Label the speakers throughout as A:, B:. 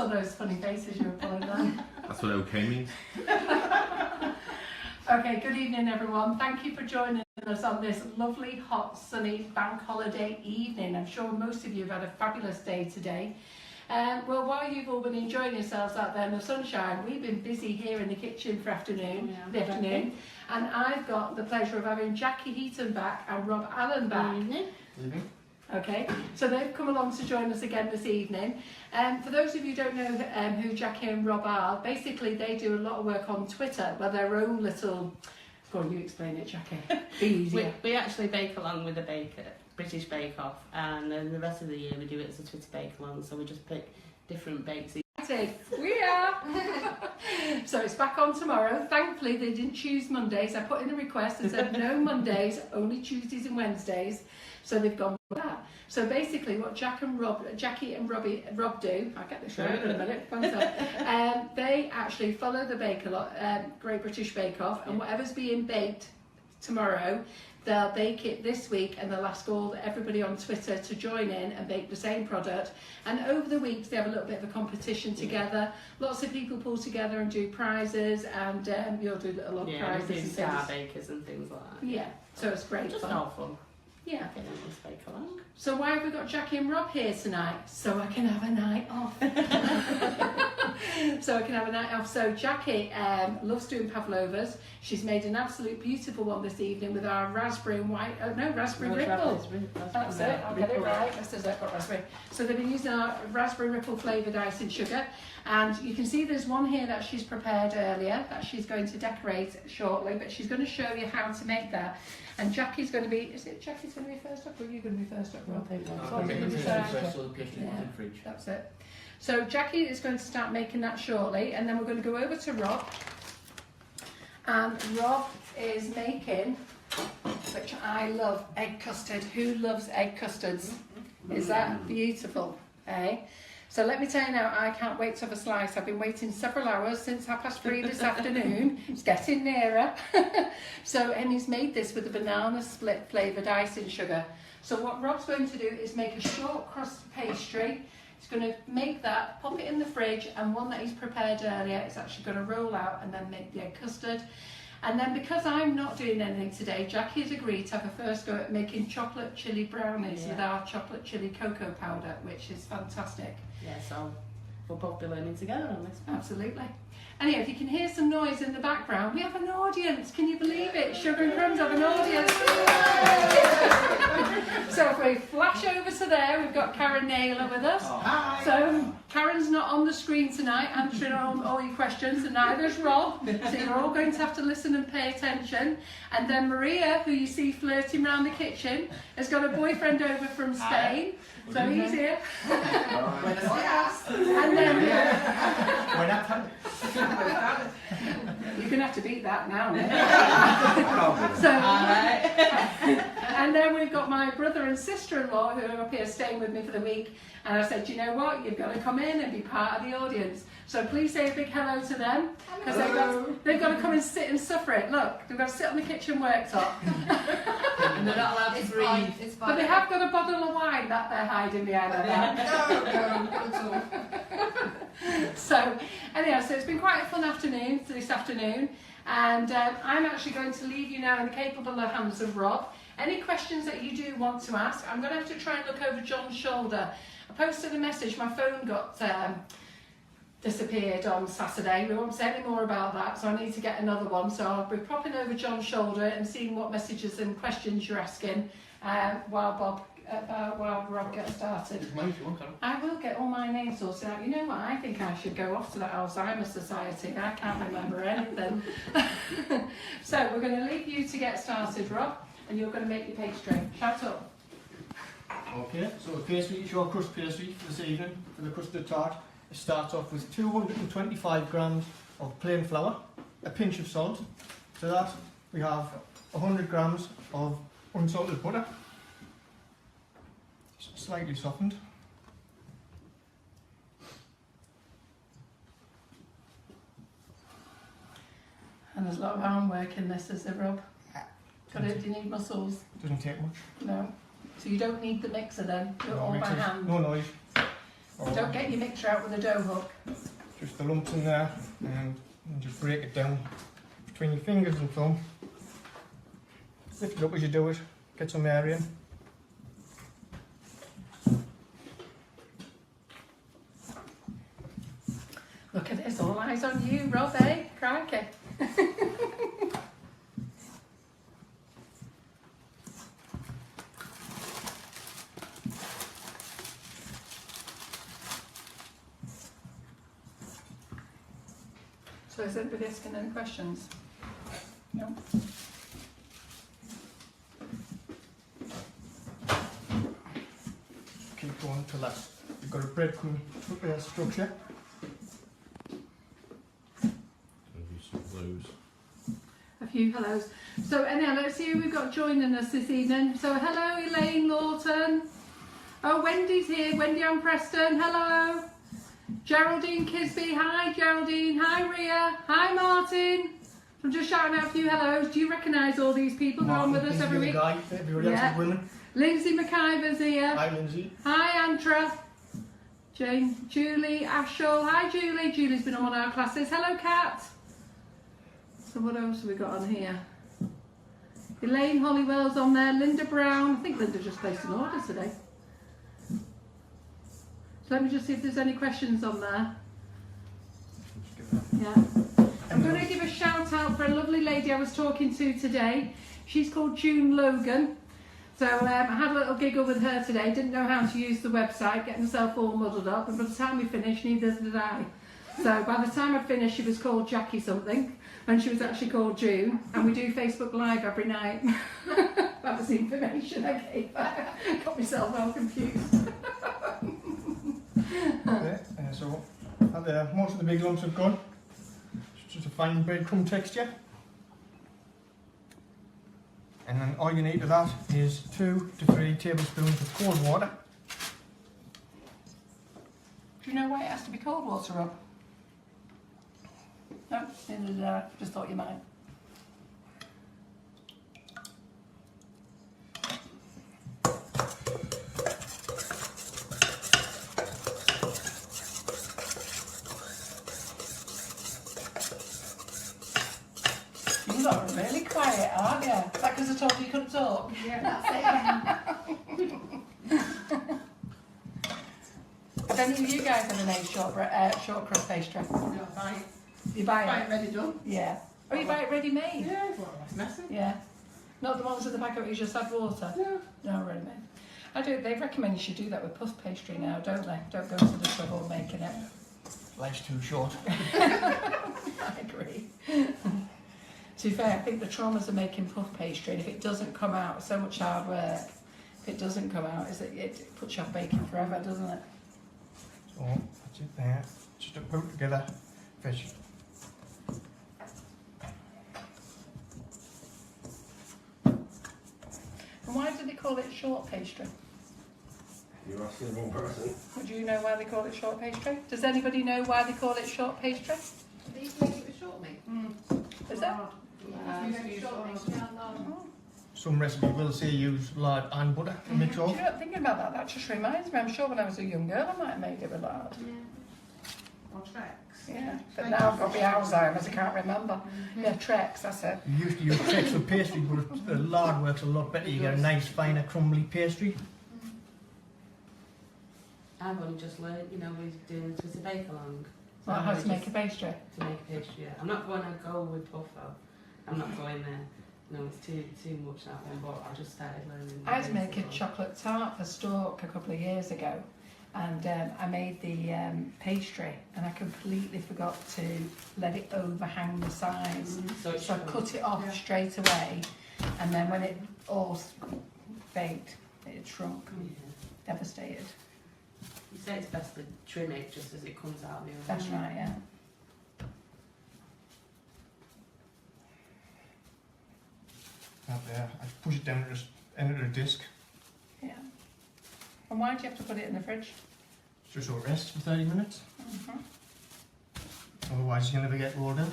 A: saw those funny faces you were pulling there.
B: That's what okay means.
A: Okay, good evening everyone. Thank you for joining us on this lovely, hot, sunny bank holiday evening. I'm sure most of you have had a fabulous day today. Well, while you've all been enjoying yourselves out there in the sunshine, we've been busy here in the kitchen for the afternoon. And I've got the pleasure of having Jackie Heaton back and Rob Allen back. Okay, so they've come along to join us again this evening. For those of you who don't know who Jackie and Rob are, basically they do a lot of work on Twitter, where their own little... Go on, you explain it, Jackie. Be easier.
C: We actually bake along with the baker, British Bake Off, and then the rest of the year we do it as a Twitter bake along, so we just pick different bakes.
A: We are! So it's back on tomorrow. Thankfully they didn't choose Mondays. I put in a request and said no Mondays, only Tuesdays and Wednesdays. So they've gone with that. So basically what Jackie and Rob do, I'll get this right in a minute, they actually follow the Great British Bake Off, and whatever's being baked tomorrow, they'll bake it this week, and they'll ask everybody on Twitter to join in and bake the same product. And over the weeks they have a little bit of a competition together. Lots of people pull together and do prizes, and you'll do a lot of prizes and
C: star bakers and things like that.
A: Yeah, so it's great
C: just
A: fun.
C: all fun.
A: Yeah.
C: Bake along.
A: So why have we got Jackie and Rob here tonight? So I can have a night off. So Jackie loves doing Pavlovas. She's made an absolute beautiful one this evening with our raspberry and raspberry ripple. That's it, I'll get it right. That says I've got raspberry. So they've been using our raspberry ripple flavoured icing sugar. And you can see there's one here that she's prepared earlier that she's going to decorate shortly, but she's going to show you how to make that. And Jackie's going to be, Jackie's going to be first up, or are you going to be first up, Rob? That's it. So Jackie is going to start making that shortly, and then we're going to go over to Rob. And Rob is making, which I love, egg custard. Who loves egg custards? Is that beautiful? Eh? So let me tell you now, I can't wait to have a slice. I've been waiting several hours since 3:30 this afternoon. It's getting nearer. And he's made this with a banana split flavoured icing sugar. So what Rob's going to do is make a short crust pastry. He's going to make that, pop it in the fridge, and one that he's prepared earlier is actually going to roll out and then make the egg custard. And then because I'm not doing anything today, Jackie has agreed to have a first go at making chocolate chili brownies with our chocolate chili cocoa powder, which is fantastic.
C: Yeah, so we'll both be learning together on this one.
A: Absolutely. Anyway, if you can hear some noise in the background, we have an audience. Can you believe it? Sugar and Crumbs have an audience. So if we flash over to there, we've got Karen Naylor with us.
D: Hi.
A: So Karen's not on the screen tonight answering all your questions, and neither is Rob. So you're all going to have to listen and pay attention. And then Maria, who you see flirting around the kitchen, has got a boyfriend over from Spain. So he's here. And then you're going to have to beat that now. And then we've got my brother and sister-in-law who are up here staying with me for the week. And I said, you know what, you've got to come in and be part of the audience. So please say a big hello to them, because they've got to come and sit and suffer it. Look, they've got to sit on the kitchen worktop.
C: And they're not allowed to breathe.
A: But they have got a bottle of wine that they're hiding behind of that. So anyhow, so it's been quite a fun afternoon this afternoon. And I'm actually going to leave you now in the capable hands of Rob. Any questions that you do want to ask, I'm going to have to try and look over John's shoulder. I posted a message, my phone got disappeared on Saturday. We won't say any more about that, so I need to get another one. So I'll be popping over John's shoulder and seeing what messages and questions you're asking while Rob gets started. I will get all my names sorted out. You know what, I think I should go off to that Alzheimer's Society. I can't remember anything. So we're going to leave you to get started, Rob, and you're going to make your pastry. Shout up.
D: Okay, so the pastry, it's your crust pastry for this evening, for the custard tart. It starts off with 225 grams of plain flour, a pinch of salt. To that we have 100 grams of unsalted butter, slightly softened.
A: And there's a lot of arm work in this, is there, Rob? Do you need muscles?
D: Doesn't take much.
A: No. So you don't need the mixer then? Do it all by hand?
D: No noise.
A: Don't get your mixer out with a dough hook.
D: Just the lumps in there, and just break it down between your fingers and thumb. Lift it up as you do it, get some air in.
A: Look at this, all eyes on you, Rob, eh? Crikey. So is anybody asking any questions? No?
D: Keep going till that's, you've got a breadcrumb structure.
A: A few hellos. So anyhow, let's see who we've got joining us this evening. So hello Elaine Lawton. Oh, Wendy's here. Wendy Ann Preston. Hello. Geraldine Kisby. Hi Geraldine. Hi Ria. Hi Martin. I'm just shouting out a few hellos. Do you recognise all these people who are on with us every week?
D: Guy, everybody else is women.
A: Lindsay McIver's here.
D: Hi Lindsay.
A: Hi Antra. Jane, Julie, Ashel. Hi Julie. Julie's been on one of our classes. Hello Kat. So what else have we got on here? Elaine Hollywell's on there. Linda Brown. I think Linda just placed an order today. So let me just see if there's any questions on there. Yeah. I'm going to give a shout out for a lovely lady I was talking to today. She's called June Logan. So I had a little giggle with her today. Didn't know how to use the website, getting myself all muddled up. And by the time we finished, neither did I. So by the time I finished, she was called Jackie something. And she was actually called June. And we do Facebook Live every night. That was the information I gave her. Got myself all confused.
D: Okay, so most of the big lumps have gone. It's just a fine breadcrumb texture. And then all you need to that is 2 to 3 tablespoons of cold water.
A: Do you know why it has to be cold water, Rob? No, neither did I. Just thought you might. You lot are really quiet, aren't you? Is that because I told you couldn't talk?
B: Yeah, that's it.
A: Have any of you guys ever made short crust pastry?
B: No, buy
A: You buy
B: it
A: it?
B: ready done.
A: Yeah. Oh, you buy it ready made?
B: Yeah, well, that's messy.
A: Yeah. Not the ones at the back of it, you just add water?
B: No.
A: No, ready made. I do. They recommend you should do that with puff pastry now, don't they? Don't go to the trouble of making it.
D: Life's too short.
A: I agree. To be fair, I think the traumas of making puff pastry, and if it doesn't come out, so much hard work. If it doesn't come out, is it puts you off baking forever, doesn't it?
D: So that's it there. Just to put together fish.
A: And why do they call it short pastry?
E: You're asking the wrong person.
A: Would you know why they call it short pastry? Does anybody know why they call it short pastry?
B: They used to make it with short meat.
A: Is that?
B: Yeah, used to use short meat. Yeah, no.
D: Some recipes will say use lard and butter to mix
A: Do
D: off.
A: you know, thinking about that, that just reminds me, I'm sure when I was a young girl I might have made it with lard.
B: Yeah. Or Trex.
A: Yeah, but now I've got the Alzheimer's, I can't remember. Yeah, Trex, that's it.
D: You used to use Trex for pastry, but the lard works a lot better. You get a nice, finer, crumbly pastry.
C: I've only just learned, you know, with doing the Twitter bake along.
A: Well, how to make a pastry.
C: To make a pastry, yeah. I'm not going to go with puff though. I'm not going there. No, it's too much that one, but I just started learning.
A: I was making chocolate tart for Stork a couple of years ago, and I made the pastry, and I completely forgot to let it overhang the sides.
C: So,
A: So I cut it off straight away, and then when it all baked, it had shrunk.
C: Yeah.
A: Devastated.
C: You say it's best to trim it just as it comes out of the oven.
A: That's right, yeah.
D: Up there, I push it down into the disc,
A: Yeah. And why do you have to put it in the fridge?
D: just so it rests for 30 minutes.
A: Mm-hmm.
D: Otherwise, you'll never get rolled out.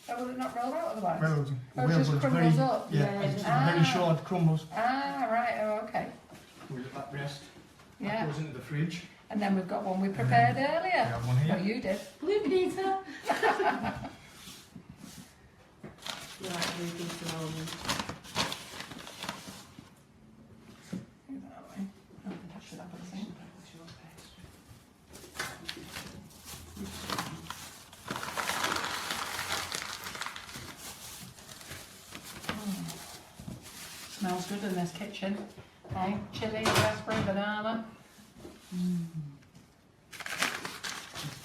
A: Oh, will it not roll out otherwise?
D: Well,
A: Oh, it just
D: it's
A: crumbles
D: very,
A: up?
D: yeah,
C: Yeah,
D: it's
C: just-
D: very short crumbles.
A: Ah, right, oh, okay.
D: We let that rest.
A: Yeah.
D: That goes into the fridge.
A: And then we've got one we prepared earlier.
D: We have one here.
A: Well, you did.
C: Blue pizza. You like blue pizza Roman?
A: That way. Oh, I should have a thing. Smells good in this kitchen. Hey, chili, raspberry, banana.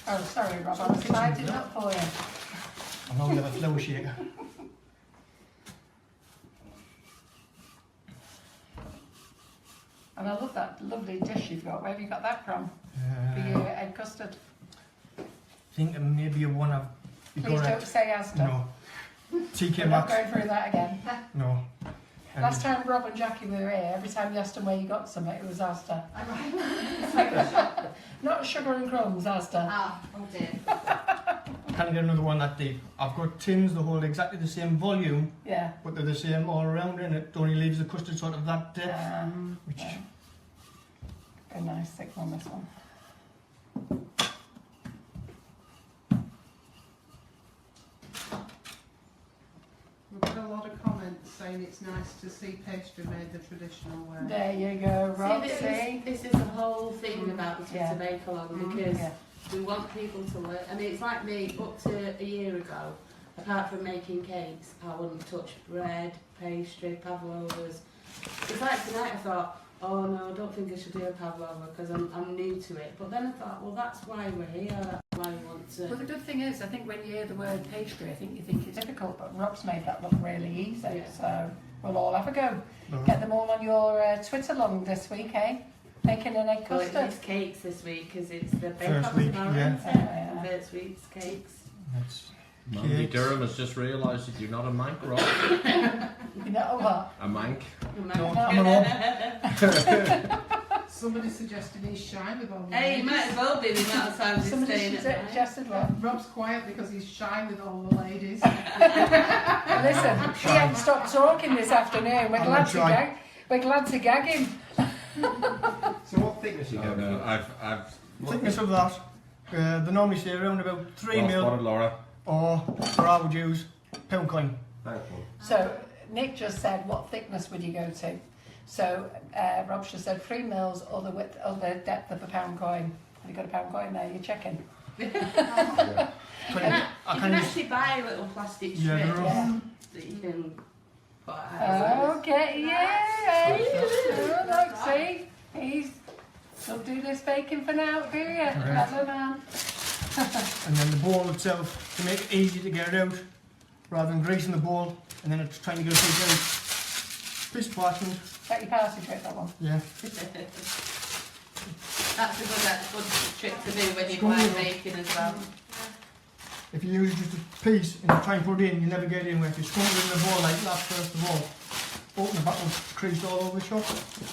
A: Oh, sorry, Rob, I was lighting up for you.
D: I know we have a flour shaker.
A: And I love that lovely dish you've got. Where have you got that from? For your egg custard.
D: I think maybe one I've
A: Please don't say Asda.
D: No. TK
A: We're not
D: Maxx.
A: going through that again.
D: No.
A: Last time Rob and Jackie were here, every time you asked them where you got something, it was Asda. Not sugar and crumbs, Asda.
B: Ah, oh dear.
D: Can't get another one that deep. I've got tins that hold exactly the same volume,
A: Yeah.
D: but they're the same all around, and it only leaves the custard sort of that depth. Which
A: Yeah. A nice thick one, this one.
B: We've got a lot of comments saying it's nice to see pastry made the traditional way.
A: There you go, Rob. See?
C: This is the whole thing about the Twitter
A: Yeah.
C: bake-along because
A: Yeah.
C: we want people to learn. I mean, it's like me, up to a year ago, apart from making cakes, I wouldn't touch bread, pastry, Pavlovas. It's like tonight I thought, oh no, I don't think I should do a Pavlova because I'm new to it. But then I thought, well, that's why we're here, that's why we want to.
A: Well, the good thing is, I think when you hear the word pastry, I think you think it's difficult, but Rob's made that look really easy.
C: Yeah.
A: So we'll all have a go.
D: no.
A: Get them all on your Twitter long this week, eh? Making an egg
C: Well,
A: custard.
C: it's cakes this week because it's the
D: First
C: bake-off
D: week,
C: tomorrow,
D: yeah.
C: isn't it?
A: Yeah.
C: First week's cakes.
D: That's
E: Mandy
D: Cakes.
E: Durham has just realised that you're not a mank, Rob.
A: You know what?
E: A mank.
D: No, I'm a Rob.
B: Somebody suggested he's shy with all the
C: Hey, you
B: ladies.
C: might as well be the amount of time he's
A: Somebody
C: staying at night.
A: suggested what?
B: Rob's quiet because he's shy with all the ladies.
A: Listen, he hasn't stopped talking this afternoon. We're
D: I'm
A: glad
D: gonna
A: to
D: try.
A: gag. We're glad to gag him.
E: So what thickness you
F: Oh,
E: going
F: no,
E: for?
F: I've
D: Thickness of that, they normally say around about 3
E: Well
D: mil,
E: spotted, Laura.
D: or for I would use pound coin.
E: Thankful.
A: So Nick just said, what thickness would you go to? So Rob just said 3 mils or the width or the depth of a pound coin. Have you got a pound coin there? You're checking.
E: Yeah.
C: You can,
D: I
C: you
D: can
C: can
D: use,
C: actually buy a little plastic
D: Yeah,
C: strip
D: they're
A: Yeah.
C: that you can put out.
A: Okay, yeah. Oh, look, see, he's don't do this baking for now, do you? Clever man.
D: and then the bowl itself, to make it easy to get it out, rather than greasing the bowl, and then it's trying to get a piece out. Piece flattened,
A: Is that your party trick, that one?
D: yeah.
C: That's a good trick to do when you're
D: Go on,
C: blind
D: Will.
C: baking as well.
D: If you use just a piece and you try and put it in, you never get it in where if you scrunch it in the bowl like that first of all, open the bottle, crease all over the shop.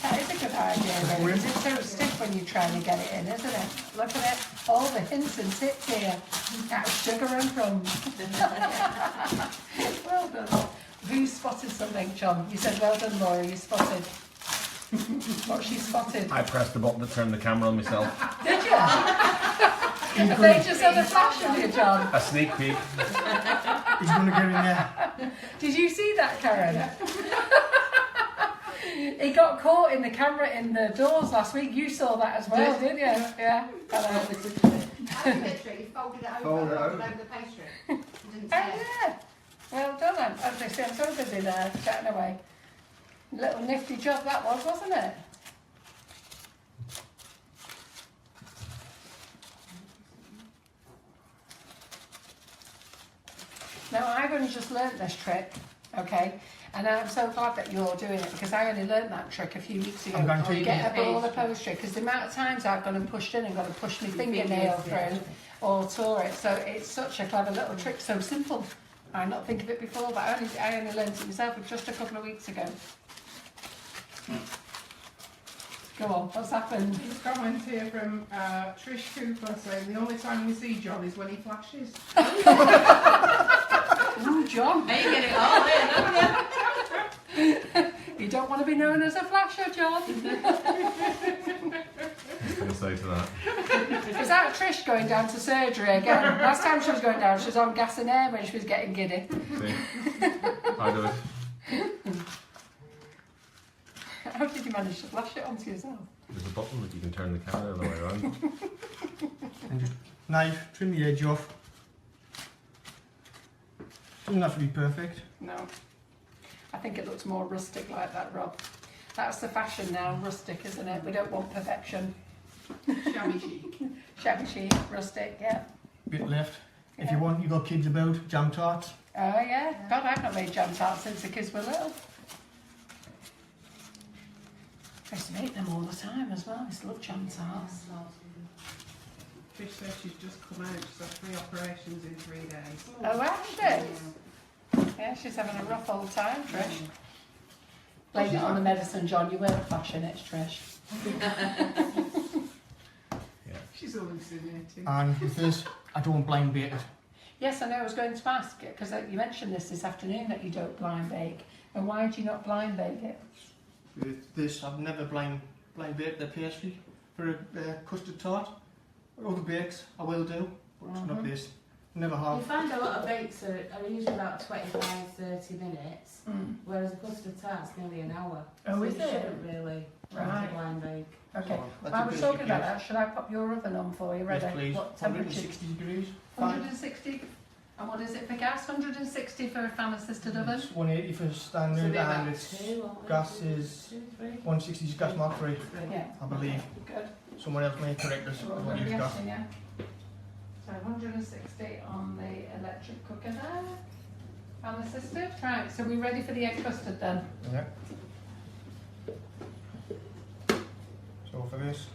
A: That is a good idea, really. It's so stiff when you're trying to get it in, isn't it? Look at it. All the hints and tips here. That's sugar and crumbs. Well done. Who spotted something, John? You said, well done, Laura, you spotted. What she spotted.
E: I pressed the button to turn the camera on myself.
A: Did you? Have they just had a flash of you, John?
E: A sneak peek.
D: He's going to get in there.
A: Did you see that, Karen? He got caught in the camera in the doors last week. You saw that as well, didn't you? Yeah. Hello.
G: Literally, you folded it over,
E: Fold it over.
G: over the pastry. You didn't
A: Oh,
G: say.
A: yeah. Well done, then. As I say, I'm so busy there, chatting away. Little nifty job that was, wasn't it? Now, I've only just learnt this trick, okay? And I'm so glad that you're doing it because I only learnt that trick a few weeks ago.
D: I'm going to
C: you
A: Get
C: get
A: a ball
C: pastry.
A: of pastry because the amount of times I've gone and pushed in and got to push my fingernail
C: fingers, yeah.
A: through or tore it. So it's such a clever little trick, so simple. I not think of it before, but I only learnt it myself just a couple of weeks ago. Go on, what's happened?
B: There's a comment here from Trish Cooper saying the only time we see John is when he flashes.
A: Ooh, John,
C: Hey, you get it all in, don't you?
A: you don't want to be known as a flasher, John.
E: I was going to say to that.
A: Is that Trish going down to surgery again? Last time she was going down, she was on gas and air when she was getting giddy.
E: See? I do it.
A: How did you manage to flash it onto yourself?
E: There's a button that you can turn the camera the other way around.
D: And just knife, trim the edge off. Doesn't have to be perfect.
A: No. I think it looks more rustic like that, Rob. That's the fashion now, rustic, isn't it? We don't want perfection.
B: Shabby chic.
A: Shabby chic, rustic, yeah.
D: Bit left. If
A: Yeah.
D: you want, you got kids about, jam tarts.
A: Oh yeah. God, I've not made jam tarts since the kids were little. I used to make them all the time as well. I used to love jam tarts.
B: Trish says she's just come out. She's had 3 operations in 3 days.
A: Oh, actually? Yeah, she's having a rough old time, Trish. Blame it on the medicine, John. You weren't flashing it, Trish.
B: She's hallucinating.
D: And with this, I don't blind bake it.
A: Yes, I know. I was going to ask it because you mentioned this afternoon that you don't blind bake. And why do you not blind bake it?
D: With this, I've never blind baked the pastry for a custard tart. Other bakes, I will do, but not this. Never
C: You
D: have.
C: find a lot of bakes are usually about 25-30 minutes, whereas a custard tart's nearly an hour.
A: Oh,
C: so
A: is
C: you
A: it?
C: shouldn't really
A: Right.
C: blind bake.
A: Okay.
D: So, that's
A: While
D: a
A: we're
D: basic
A: talking about
D: use.
A: that, should I pop your oven on for you? Ready?
D: Yes, please.
A: What temperature?
D: 160 degrees.
A: 160. And what is it for gas? 160 for a fan assisted oven?
D: It's 180 for
C: So
D: standard,
C: it'll be about
D: and it's
C: 2, won't it?
D: gas
C: 2,
D: is
C: 3.
D: 160 is gas mark free,
A: Yeah.
D: I believe.
A: Good.
D: Someone else may correct us.
A: So
D: I
A: what
D: won't
A: are we
D: use gas.
A: guessing, yeah? So 160 on the electric cooker there. Fan assisted. Right, so we're ready for the egg custard then?
D: Yeah. So for this,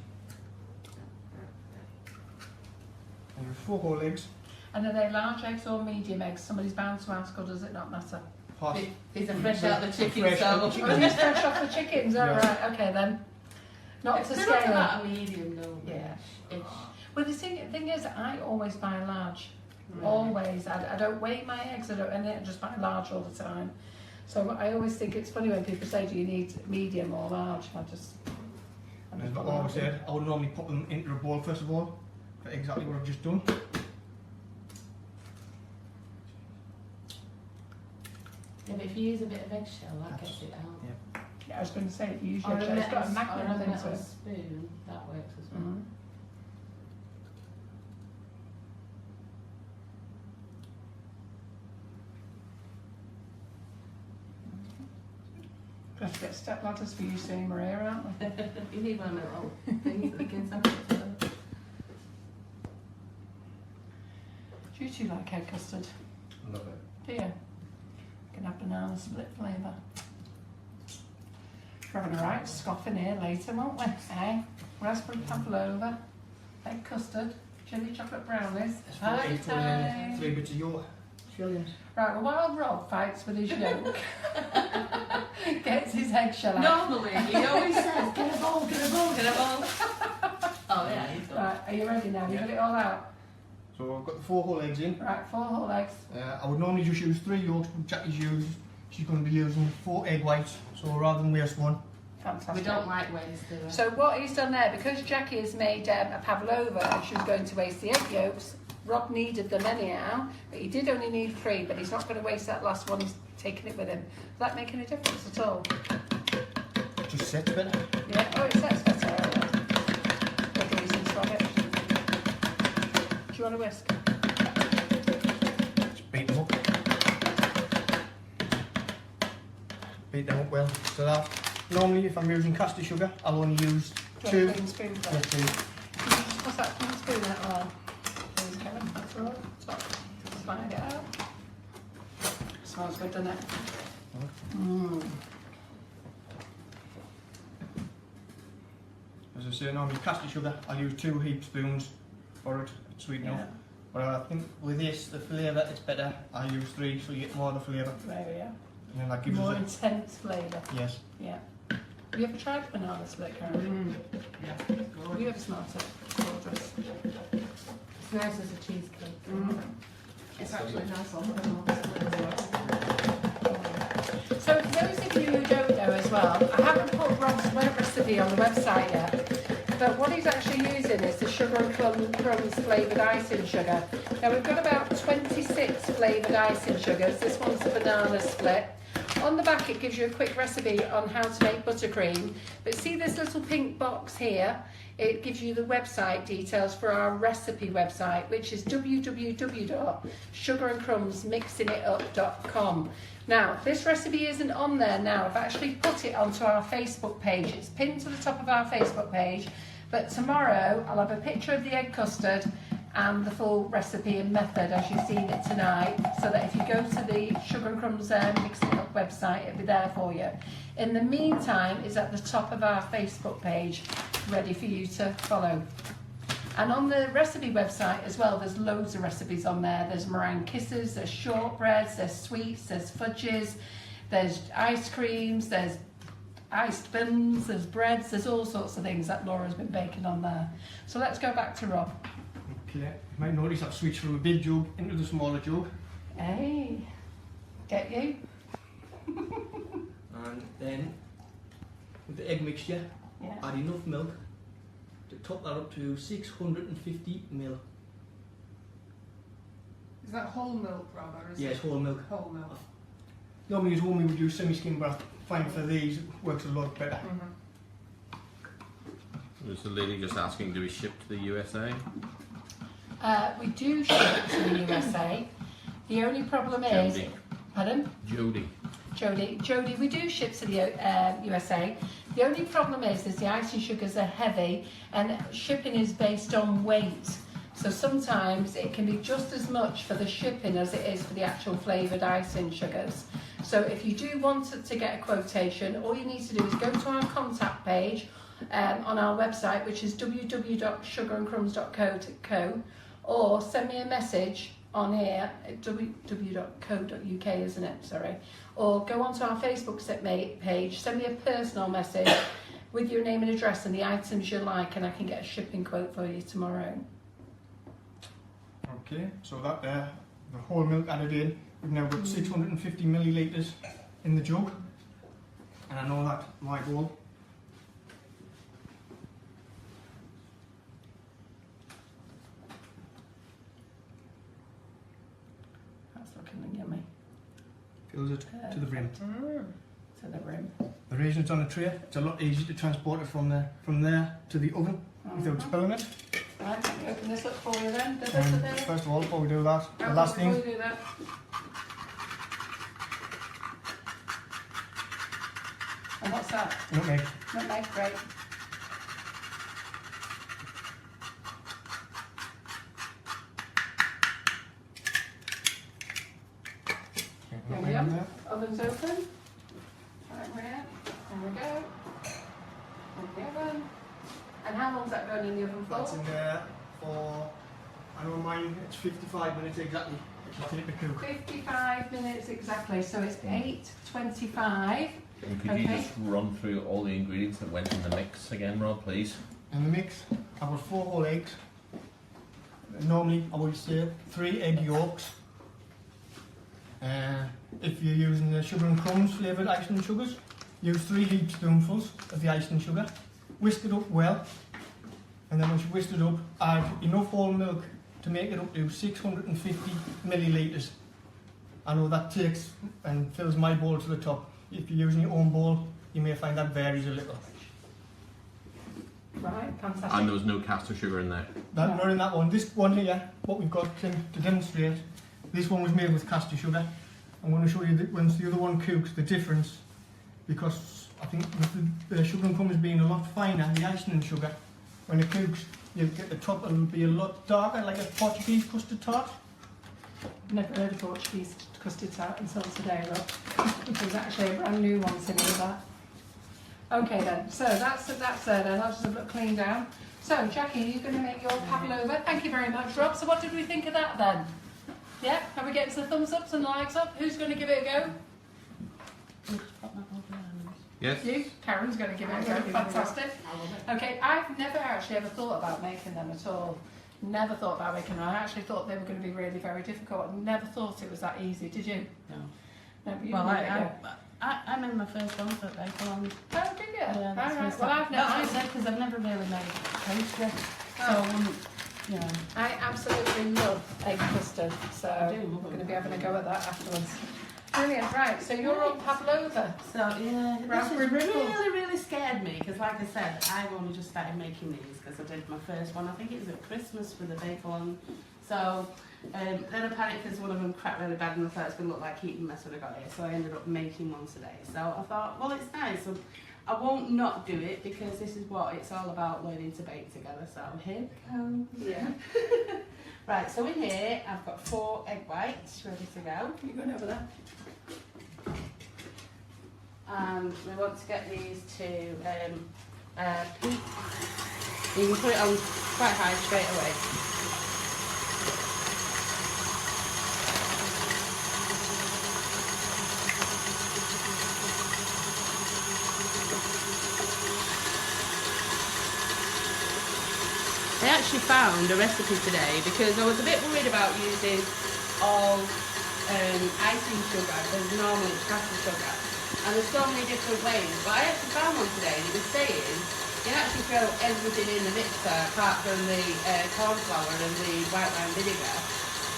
D: I use 4 whole eggs.
A: And are they large eggs or medium eggs? Somebody's bound to ask, or does it not matter?
D: Hot.
C: These are fresh out the chicken,
D: Fresh out
C: so
D: the
A: Oh, these fresh off the chickens, oh,
D: Yeah.
A: right, okay then. Not to
C: they look
A: scale.
C: about a medium though.
A: Yeah.
C: Ish.
A: Well, the thing is, I always buy large. Always. I don't weigh my eggs, and I just buy large all the time. So I always think it's funny when people say, do you need medium or large? I just
D: As I
A: put
D: always
A: large in.
D: said, I would normally put them into a bowl first of all, for exactly what I've just done.
C: Yeah, but if you use a bit of eggshell, that gets it out.
A: Yeah, I was going to say, if you use
C: Or
A: your
C: a
A: egg, it's got a
C: metal, or
A: magnet
C: a
A: thing to
C: metal
A: it.
C: spoon, that works as well.
A: Mhm. Got to get step ladders for you soon, Maria, aren't we?
C: You need one of the little things that you can sample.
A: Do you two like egg custard?
E: Love it.
A: Do you? Can have banana split flavour. We're having a right scoff in here later, won't we? Eh? Raspberry pavlova, egg custard, chilli chocolate brownies.
D: There's
A: Party
D: 4 eggs going in,
A: time.
D: 3 bits of yolk. Shillions.
A: Right, well, while Rob fights with his yolk, gets his eggshell out.
C: Normally, he always says, get a bowl, get a bowl, get a bowl. Oh yeah, he's done.
A: Right, are you ready now? You got it all out?
D: So I've got the 4 whole eggs in.
A: Right, 4 whole eggs.
D: I would normally just use 3 yolks, but she's going to be using 4 egg whites, so rather than waste one.
A: Fantastic.
C: We don't like waste, do we?
A: So what he's done there, because Jackie has made a pavlova and she was going to waste the egg yolks, Rob needed them anyhow, but he did only need 3, but he's not going to waste that last one, he's taking it with him. Does that make any difference at all?
D: It just sets better.
A: Yeah, oh, it sets better. Good reasons for it. Do you want a whisk?
D: Just beat them up. Beat them up well. So that, normally if I'm using caster sugar, I'll only use
A: Do
D: 2.
A: you want a clean spoon for
D: Yes,
A: it?
D: please.
A: Can you just pass that clean spoon out well? Please, Kevin, that's all right. Stop. Slide it out. Smells good, doesn't it? Mmm.
D: As I say, normally caster sugar, I'll use 2 heap spoons for it. It's sweet enough.
A: Yeah.
D: But I think with this, the flavour, it's better. I use 3, so you get more of the flavour.
A: There we are.
D: And then that gives
A: More
D: us
A: intense flavour.
D: yes.
A: Yeah. Have you ever tried banana split, Karen?
B: Yeah.
A: Have you ever smelt it? Gorgeous.
C: It's nice as a cheesecake.
A: Mm.
B: It's actually nice on the
A: So for those of you who don't know as well, I haven't put Rob's recipe on the website yet. But what he's actually using is the sugar and crumbs flavoured icing sugar. Now we've got about 26 flavoured icing sugars. This one's a banana split. On the back it gives you a quick recipe on how to make buttercream. But see this little pink box here? It gives you the website details for our recipe website, which is www.sugarandcrumbsmixingitup.com. Now, this recipe isn't on there now. I've actually put it onto our Facebook page. It's pinned to the top of our Facebook page. But tomorrow, I'll have a picture of the egg custard and the full recipe and method as you've seen it tonight, so that if you go to the Sugar and Crumbs Mixing It Up website, it'll be there for you. In the meantime, it's at the top of our Facebook page, ready for you to follow. And on the recipe website as well, there's loads of recipes on there. There's meringue kisses, there's shortbreads, there's sweets, there's fudges, there's ice creams, there's iced buns, there's breads, there's all sorts of things that Laura's been baking on there. So let's go back to Rob.
D: Okay, you might notice I've switched from a big jug into the smaller jug.
A: Hey, get you?
D: And then with the egg mixture,
A: Yeah.
D: add enough milk to top that up to 650 ml.
B: Is that whole milk, Rob, or is
D: Yes,
B: it
D: whole milk.
B: whole milk?
D: Normally as home we would use semi-skim, but I find for these it works a lot better.
E: There's a lady just asking, do we ship to the USA?
A: We do ship to the USA. The only problem is...
E: Jody.
A: Pardon?
E: Jody.
A: Jody, we do ship to the USA. The only problem is the icing sugars are heavy and shipping is based on weight. So sometimes it can be just as much for the shipping as it is for the actual flavoured icing sugars. So if you do want to get a quotation, all you need to do is go to our contact page on our website, which is www.sugarandcrumbs.co.uk, or send me a message on here at www.co.uk, isn't it? Sorry. Or go onto our Facebook page, send me a personal message with your name and address and the items you like, and I can get a shipping quote for you tomorrow.
D: Okay, so that there, the whole milk added in, we've now got 650 millilitres in the jug. And I know that my bowl.
A: That's looking yummy.
D: Fills it to the brim.
A: To the rim.
D: The raisins on a tray, it's a lot easier to transport it from there to the oven without spilling it.
A: Right, let me open this up for you then.
D: First of all, before we do that, the last thing,
A: Before you do that. And what's that?
D: nutmeg.
A: Nutmeg, great. There we
D: Nutmeg in
A: go.
D: there.
A: Oven's open. Right there. There we go. In the oven. And how long's that going in the oven
D: That's
A: for?
D: in there for, I know mine, it's 55 minutes exactly. It'll take the cook.
A: 55 minutes exactly, so it's 8:25.
F: And could you
A: Okay.
F: just run through all the ingredients that went in the mix again, Rob, please?
D: In the mix, I've got 4 whole eggs. Normally, I would say 3 egg yolks. If you're using the Sugar and Crumbs flavoured icing sugars, use 3 heaped spoonfuls of the icing sugar. Whisk it up well, and then once you've whisked it up, add enough whole milk to make it up to 650 millilitres. I know that takes and fills my bowl to the top. If you're using your own bowl, you may find that varies a little.
A: Right, fantastic.
E: And there was no caster sugar in there.
D: That, not in that one. This one here, what we've got to demonstrate, this one was made with caster sugar. I'm going to show you that once the other one cooks, the difference, because I think with the Sugar and Crumbs being a lot finer, the icing and sugar, when it cooks, you'll get the top, it'll be a lot darker, like a Portuguese custard tart.
A: Never heard of Portuguese custard tart until today, Rob. There's actually a brand new one to me with that. Okay then, so that's there then. I'll just have a look clean down. So Jackie, you're going to make your pavlova. Thank you very much, Rob. So what did we think of that then? Yeah, are we getting some thumbs ups and likes up? Who's going to give it a go?
E: Yes?
A: You? Karen's going to give it a go. Fantastic. Okay, I've never actually ever thought about making them at all. Never thought about making them. I actually thought they were going to be really very difficult. I never thought it was that easy. Did you?
C: No.
A: No, but you
C: Well,
A: knew it, yeah.
C: I made my first one for Bake Along.
A: Oh, did you?
C: Yeah,
A: All
C: that's
A: right.
C: my
A: Well, I've
C: start. That's what I
A: never.
C: said because I've never really made pastry. So
A: Oh.
C: I wouldn't, you know.
A: I absolutely love egg custard, so
C: I do love
A: I'm
C: it.
A: going to be having a go at that afterwards. Brilliant, right, so you're on Pavlova.
C: So yeah, this
A: Raspberry
C: has
A: ripple.
C: really scared me because, like I said, I've only just started making these because I did my first one. I think it was at Christmas for the Bake Along. So then I panicked because one of them cracked really bad and I thought it was going to look like Heaton mess when I got here. So I ended up making one today. So I thought, well, it's nice. So I won't not do it because this is what it's all about, learning to bake together. So here we go.
A: Yeah.
C: Right, so in here I've got 4 egg whites ready to go.
A: You going over there?
C: And we want to get these to peak. You can put it on quite high straight away. I actually found a recipe today because I was a bit worried about using all icing sugar because normally it's caster sugar. And there's so many different ways. But I actually found one today and it was saying you can actually throw everything in the mixer apart from the cornflour and the white wine vinegar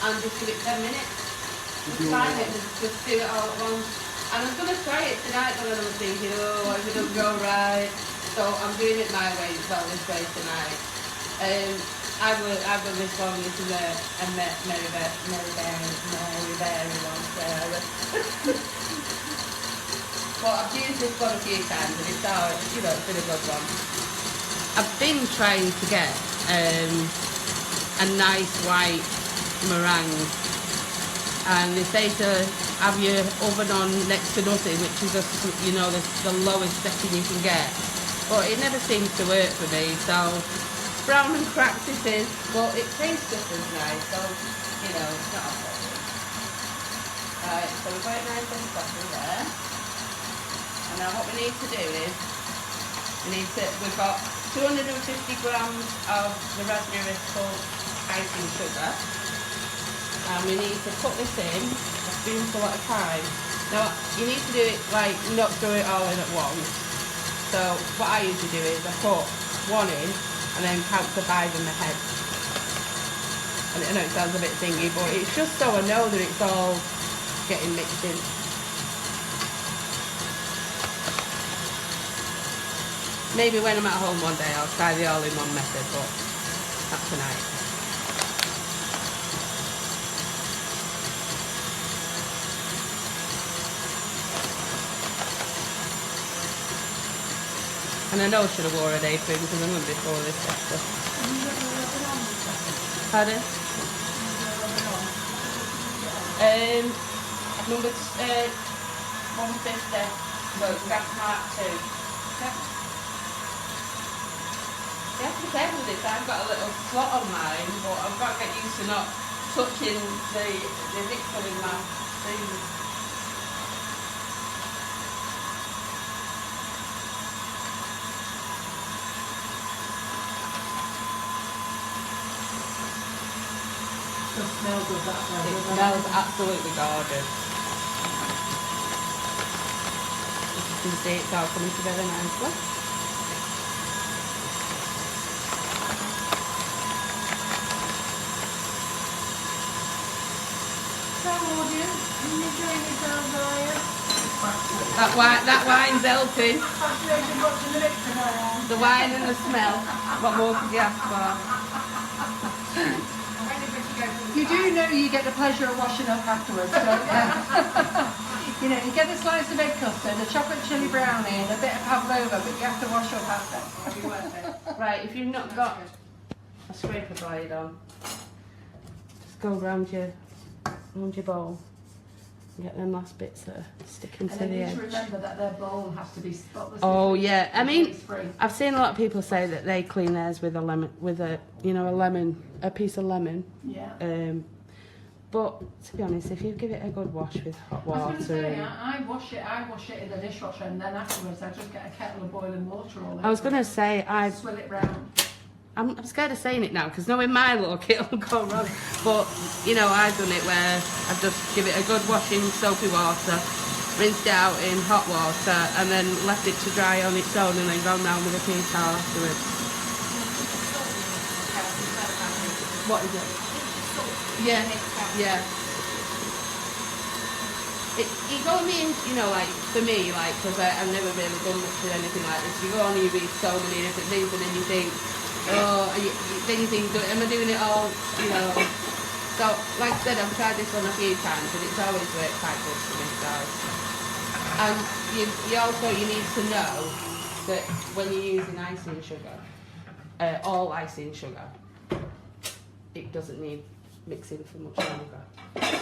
C: and just give it 10 minutes. Just time it, just do it all at once. And I was going to try it tonight but then I was thinking, oh, if it doesn't go right. So I'm doing it my way, well this way tonight. I've done this one, this is a Mary Berry one, Sarah. But I've used this one a few times and it's alright, you know, it's been a good one. I've been trying to get a nice white meringue and they say to have your oven on next to nothing, which is just, you know, the lowest setting you can get. But it never seems to work for me, so brown and cracked it is, but it tastes just as nice, so, you know, it's not a problem. Right, so we've got it nice and frothy there. And now what we need to do is, we've got 250 grams of the raspberry ripple icing sugar. And we need to put this in a spoonful at a time. Now, you need to do it, like, not throw it all in at once. So, what I usually do is I put one in, and then count to 5 in my head. And I know it sounds a bit thingy, but it's just so I know that it's all getting mixed in. Maybe when I'm at home one day I'll try the all-in-one method, but not tonight. And I know I should have wore an apron because I'm going to be full of this stuff. Pardon? Number 150, so it's gas mark 2. You have to be careful with this. I've got a little slot on mine, but I've got to get used to not touching the mixer with my fingers.
B: The smell of that one.
C: It smells absolutely gorgeous. As you can see, it's all coming together nicely. That wine's helping. The wine and the smell. What more could you ask for?
A: You do know you get the pleasure of washing up afterwards, don't you? You know, you get a slice of egg custard, a chocolate chilli brownie and a bit of pavlova, but you have to wash up after.
B: It'll be worth it.
C: Right, if you've not got a scraper blade on, just go round your bowl and get them last bits that are sticking
A: And
C: to
A: then
C: the
A: you need
C: edge.
A: to remember that their bowl has to be spotless.
C: Oh yeah, I mean,
A: free.
C: I've seen a lot of people say that they clean theirs with a lemon, a piece of lemon.
A: Yeah.
C: But to be honest, if you give it a good wash with hot
A: I was
C: water,
A: going to say,
C: and,
A: I wash it in the dishwasher and then afterwards I just get a kettle of boiling water all over.
C: I was going to say
A: Swill it round.
C: I'm scared of saying it now because knowing my luck, it'll go wrong. But, you know, I've done it where I've just give it a good washing soapy water, rinsed it out in hot water, and then left it to dry on its own, and then gone down with a tea towel afterwards. What is it? Yeah, yeah. It got me, you know, like, for me, like, because I've never really done much with anything like this. You go on, you read so many different things, and then you think, oh, then you think, am I doing it all, you know? So, like I said, I've tried this one a few times, and it's always worked quite good for me, so. And you also, you need to know that when you're using icing sugar, all icing sugar, it doesn't need mixing for much longer.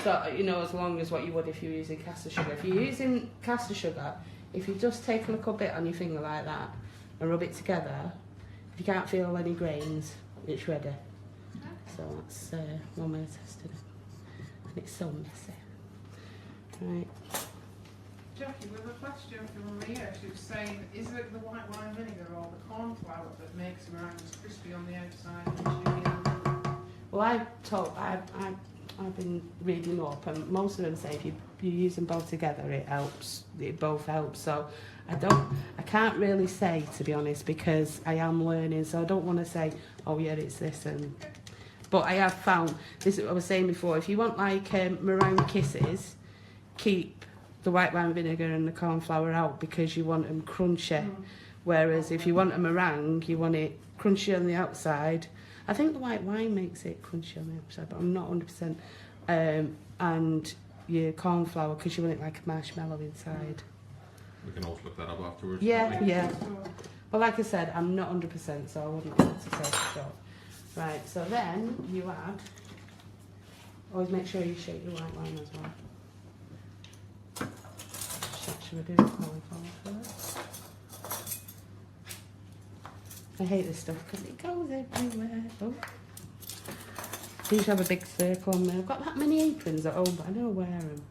C: So, you know, as long as what you would if you're using caster sugar. If you're using caster sugar, if you just take a little bit on your finger like that and rub it together, if you can't feel any grains, it's ready. So that's one way of testing it. And it's so messy. Right.
B: Jackie, with a question from Maria, she was saying, is it the white wine vinegar or the corn flour that makes meringues crispy on the outside and chewy on the...
C: Well, I've been reading up, and most of them say if you use them both together, it helps. It both helps. So I can't really say, to be honest, because I am learning. So I don't want to say, oh yeah, it's this. But I have found this. I was saying before, if you want like meringue kisses, keep the white wine vinegar and the corn flour out because you want them crunchy. Whereas if you want a meringue, you want it crunchy on the outside. I think the white wine makes it crunchy on the outside, but I'm not 100%. And your corn flour, because you want it like a marshmallow inside.
E: We can also look that up afterwards.
C: Yeah,
E: can't we?
C: yeah. Well, like I said, I'm not 100%, so I wouldn't be able to say for sure. Right, so then you add, always make sure you shake your white wine as well. Should we do the cauliflower first? I hate this stuff because it goes everywhere. Oh. I used to have a big circle on there. I've got that many aprons at home, but I never wear them.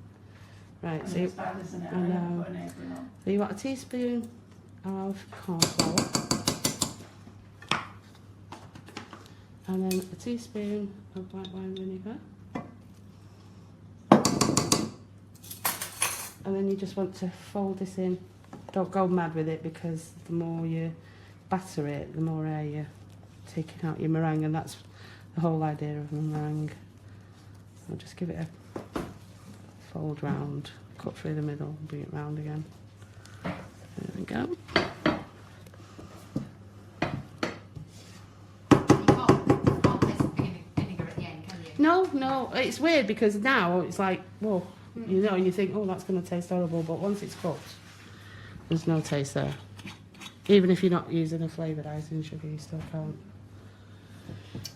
C: Right, so
A: It's bad, isn't it?
C: I know.
A: Put an apron on.
C: So you want a teaspoon of corn flour. And then a teaspoon of white wine vinegar. And then you just want to fold this in. Don't go mad with it because the more you batter it, the more air you're taking out your meringue, and that's the whole idea of a meringue. I'll just give it a fold round, cut through the middle, bring it round again. There we go.
G: You can't taste vinegar at the end, can you?
C: No, it's weird because now it's like, whoa, you know, and you think, oh, that's going to taste horrible, but once it's cooked, there's no taste there. Even if you're not using a flavoured icing sugar, you still can't.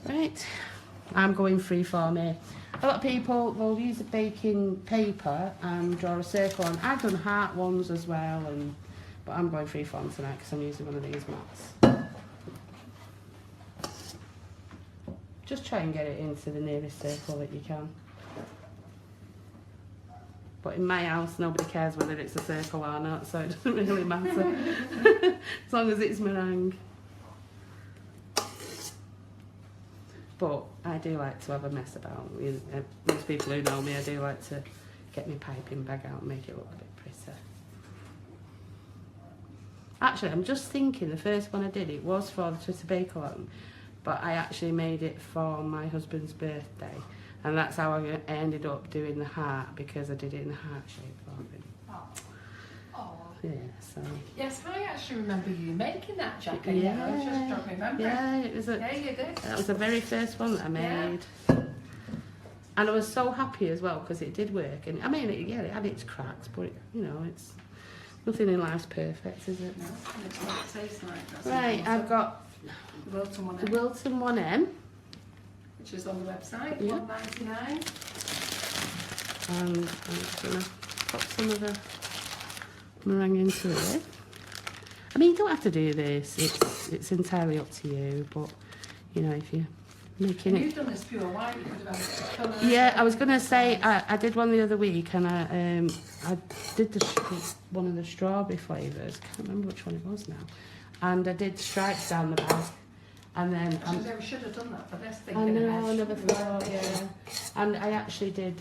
C: Right, I'm going freeform here. A lot of people will use a baking paper and draw a circle on. I've done heart ones as well, but I'm going freeform tonight because I'm using one of these mats. Just try and get it into the nearest circle that you can. But in my house, nobody cares whether it's a circle or not, so it doesn't really matter. As long as it's meringue. But I do like to have a mess about. Most people who know me, I do like to get my piping bag out and make it look a bit pretty. Actually, I'm just thinking, the first one I did, it was for the Twitter Bake-Along, but I actually made it for my husband's birthday. And that's how I ended up doing the heart, because I did it in the heart shape for him.
A: Oh.
C: Yeah, so.
A: Yes, I actually remember you making that, Jackie.
C: Yeah.
A: I was just not remembering.
C: Yeah, it was
A: Yeah, you did.
C: that was the very first one that I made. And I was so happy as well because it did work. And I mean, it had its cracks, but it's nothing in life's perfect, is it?
A: No, and it's what it tastes like. That's
C: Right,
A: important.
C: I've got
A: the Wilton one,
C: the Wilton 1M.
A: which is on the website,
C: Yeah.
A: $1.99.
C: And I'm just going to pop some of the meringue into it. I mean, you don't have to do this. It's entirely up to you, but if you're making it.
A: You've done this pure white, you could have had it colour.
C: Yeah, I was going to say, I did one the other week, and I did one of the strawberry flavours. Can't remember which one it was now. And I did stripes down the back, And then
A: We should have done that for this thing.
C: I know, I never thought, yeah. And I actually did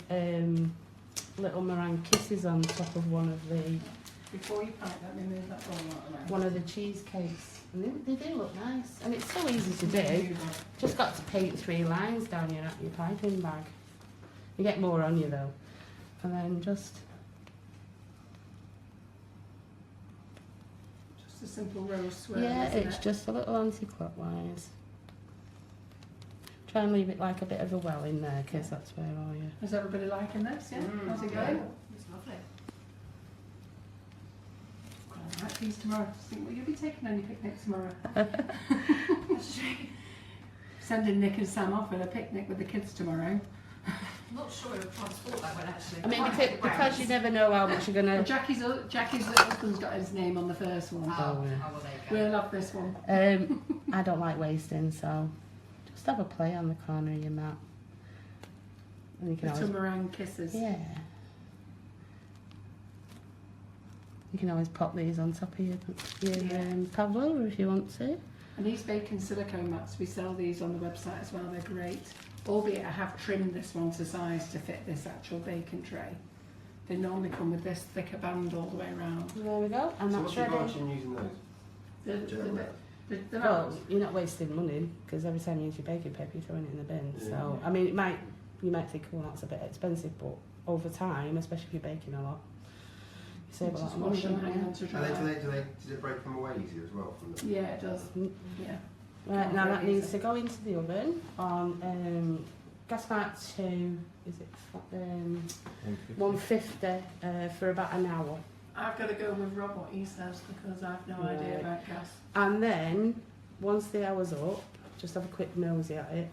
C: little meringue kisses on top of one of the
A: Before you panic, let me move that all out
C: one of the cheesecakes. And they do look nice. And it's so easy to do. Just got to paint 3 lines down your piping bag. You get more on you though. And then just
A: a simple rose swirl.
C: yeah,
A: isn't
C: it's
A: it?
C: just a little anti-clockwise. Try and leave it like a bit of a well in there, because that's where all you.
A: Is everybody liking this? Yeah.
B: Mm.
A: How's it
B: Yeah.
A: going?
G: It's lovely.
A: Quite like these tomorrow. Will you be taking on your picnic tomorrow? Sending Nick and Sam off on a picnic with the kids tomorrow.
G: I'm not sure it would transport that one actually.
C: I mean,
G: Quite like the
C: because
G: brownies.
C: you never know how much you're
A: Well,
C: gonna.
A: Jackie's husband's got his name on the first one.
G: Oh,
C: yeah.
G: well, there you
A: We'll
G: go.
A: have this one.
C: I don't like wasting, so just have a play on the corner of your mat. And you can
A: Little
C: always,
A: meringue kisses.
C: yeah. You can always pop these on top of your Pavlova if you want to.
A: And these baking silicone mats, we sell these on the website as well. They're great. Albeit I have trimmed this one to size to fit this actual baking tray. They normally come with this thicker band all the way around.
C: There we go, and
H: So
C: that's
H: what's the
C: ready.
H: advantage in using those?
A: They're
C: Well,
A: not.
C: you're not wasting money because every time you use your baking paper, you're throwing it in the bin.
H: Yeah.
C: So, I mean, you might think, oh, that's a bit expensive, but over time, especially if you're baking a lot, you save a lot
A: Just
C: of money.
A: wash them,
C: don't
A: hang
C: you?
A: on to
H: And
A: dry.
H: does it break them away easier as well from the?
A: Yeah, it does. Yeah.
C: Right, now that
A: Very
C: needs
A: easy.
C: to go into the oven on gas mark 2, is it 150 for about an hour.
A: I've got to go with Rob what he says because I've no idea
C: Right.
A: about gas.
C: And then, once the hour's up, just have a quick nosy at it.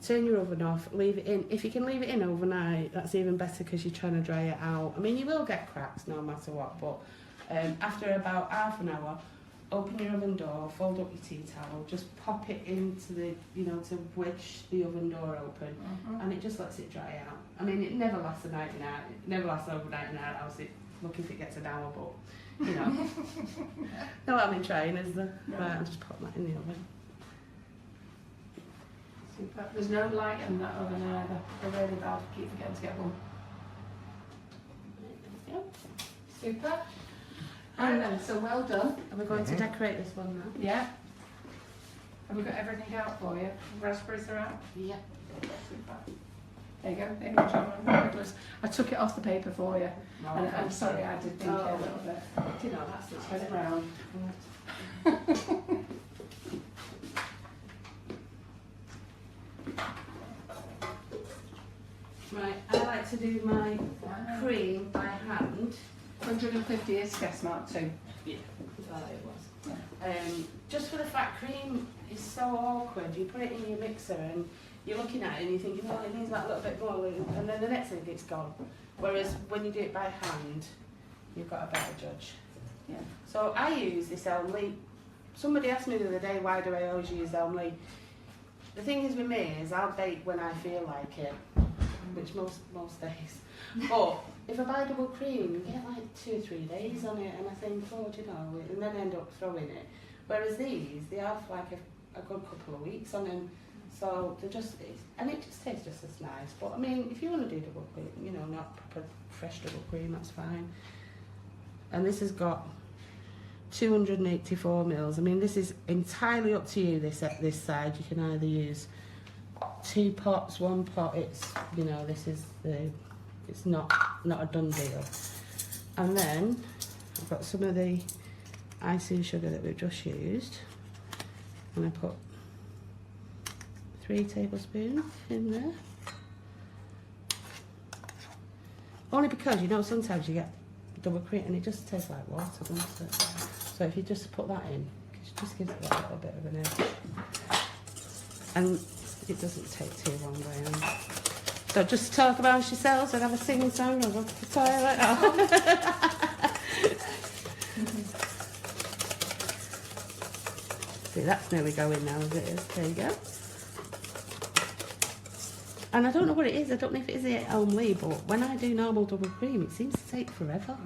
C: Turn your oven off, leave it in. If you can leave it in overnight, that's even better because you're trying to dry it out. I mean, you will get cracks no matter what, but after about half an hour, open your oven door, fold up your tea towel, just pop it into the, to wedge the oven door open, and it just lets it dry out. I mean, it never lasts a night and out. It never lasts overnight in our house. Lucky if it gets an hour, but, no harm in trying, is there?
A: No.
C: Right, I'll just pop that in the oven.
A: Super. There's no light in that oven either. They're really bad. Keep forgetting to get one.
C: Yep.
A: Super. And then, so well done.
C: Are we going to decorate this one now?
A: Yeah. Have we got everything out for you? Raspberries are out?
C: Yeah.
A: Super. There you go. There you go, John. I took it off the paper for you. And I'm sorry I did think it a little bit.
C: Do you know, that's the
A: Spread it round.
C: Right, I like to do my cream by hand.
A: 150 is guess mark 2.
C: Yeah, that's how it was. Just for the fact, cream is so awkward. You put it in your mixer and you're looking at it and you're thinking, oh, it needs that little bit more, and then the next thing it's gone. Whereas when you do it by hand, you've got a better judge.
A: Yeah.
C: So I use this elm leaf. Somebody asked me the other day, why do I always use elm leaf? The thing is with me is I'll bake when I feel like it, which most days. But if I buy double cream, you get like 2 or 3 days on it, and I think, oh, do you know, and then end up throwing it. Whereas these, they have like a good couple of weeks on them, so they're just, and it just tastes just as nice. But I mean, if you want to do double cream, not proper fresh double cream, that's fine. And this has got 284 mils. I mean, this is entirely up to you. This side, you can either use 2 pots, 1 pot. It's this is it's not a done deal. And then I've got some of the icing sugar that we've just used, and I put 3 tablespoons in there. Only because sometimes you get double cream and it just tastes like water, doesn't it? So if you just put that in, it just gives it a little bit of an edge. And it doesn't take too long going. So just talk amongst yourselves and have a singing song or go to the toilet. See, that's nearly going now as it is. There you go. And I don't know what it is. I don't know if it is the elm lee, but when I do normal double cream, it seems to take forever.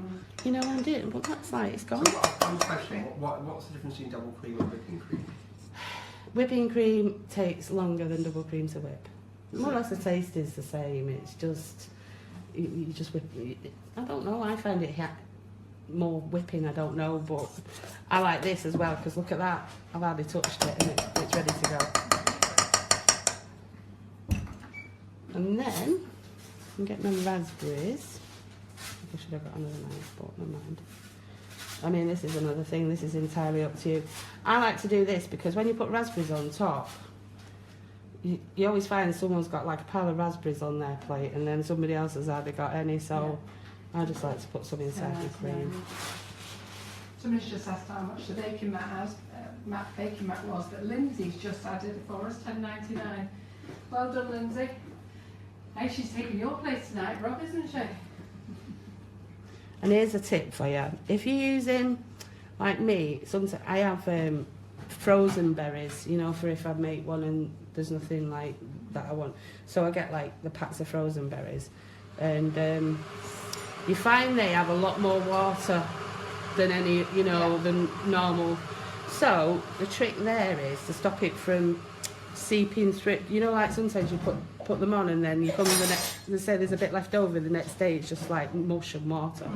C: I'm doing, but that's like, it's gone.
H: So one question, what's the difference between double cream and whipping cream?
C: whipping cream takes longer than double cream to whip. More or less the taste is the same. It's just you just whip. I don't know. I find it more whipping. I don't know, but I like this as well because look at that. I've hardly touched it and it's ready to go. And then I'm getting my raspberries. I should have got another knife, but never mind. I mean, this is another thing. This is entirely up to you. I like to do this because when you put raspberries on top, you always find someone's got like a pile of raspberries on their plate and then somebody else has hardly got any, so I just like to put some inside the cream.
A: Somebody's just asked how much the baking mat was, but Lindsay's just added it for us, $10.99. Well done, Lindsay. Hey, she's taking your place tonight, Rob, isn't she?
C: And here's a tip for you. If you're using, like me, sometimes I have frozen berries, you know, for if I make one and there's nothing like that I want. So I get like the packs of frozen berries. And you find they have a lot more water than any, you know, than normal. So the trick there is to stop it from seeping through. You know, like sometimes you put them on and then you come the next, they say there's a bit left over the next day, it's just like mush and water.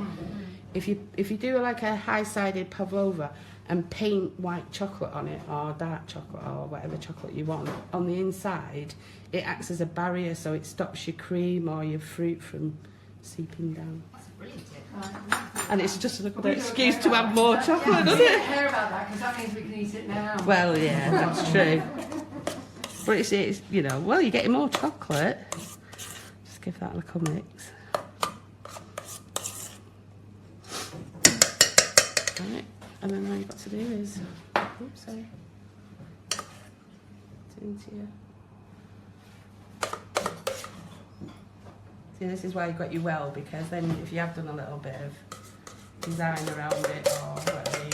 C: If you do like a high-sided pavlova and paint white chocolate on it or dark chocolate or whatever chocolate you want on the inside, it acts as a barrier, so it stops your cream or your fruit from seeping down.
G: That's a brilliant tip.
C: And it's just a good excuse to have more chocolate,
A: Yeah,
C: doesn't
A: we
C: it?
A: don't care about that because that means we can eat it now.
C: Well, yeah, that's true. But it's you know, well, you're getting more chocolate. Just give that a little mix. Right, and then all you've got to do is, oops, sorry, put it into your. See, this is why you've got your well, because then if you have done a little bit of design around it or whatever,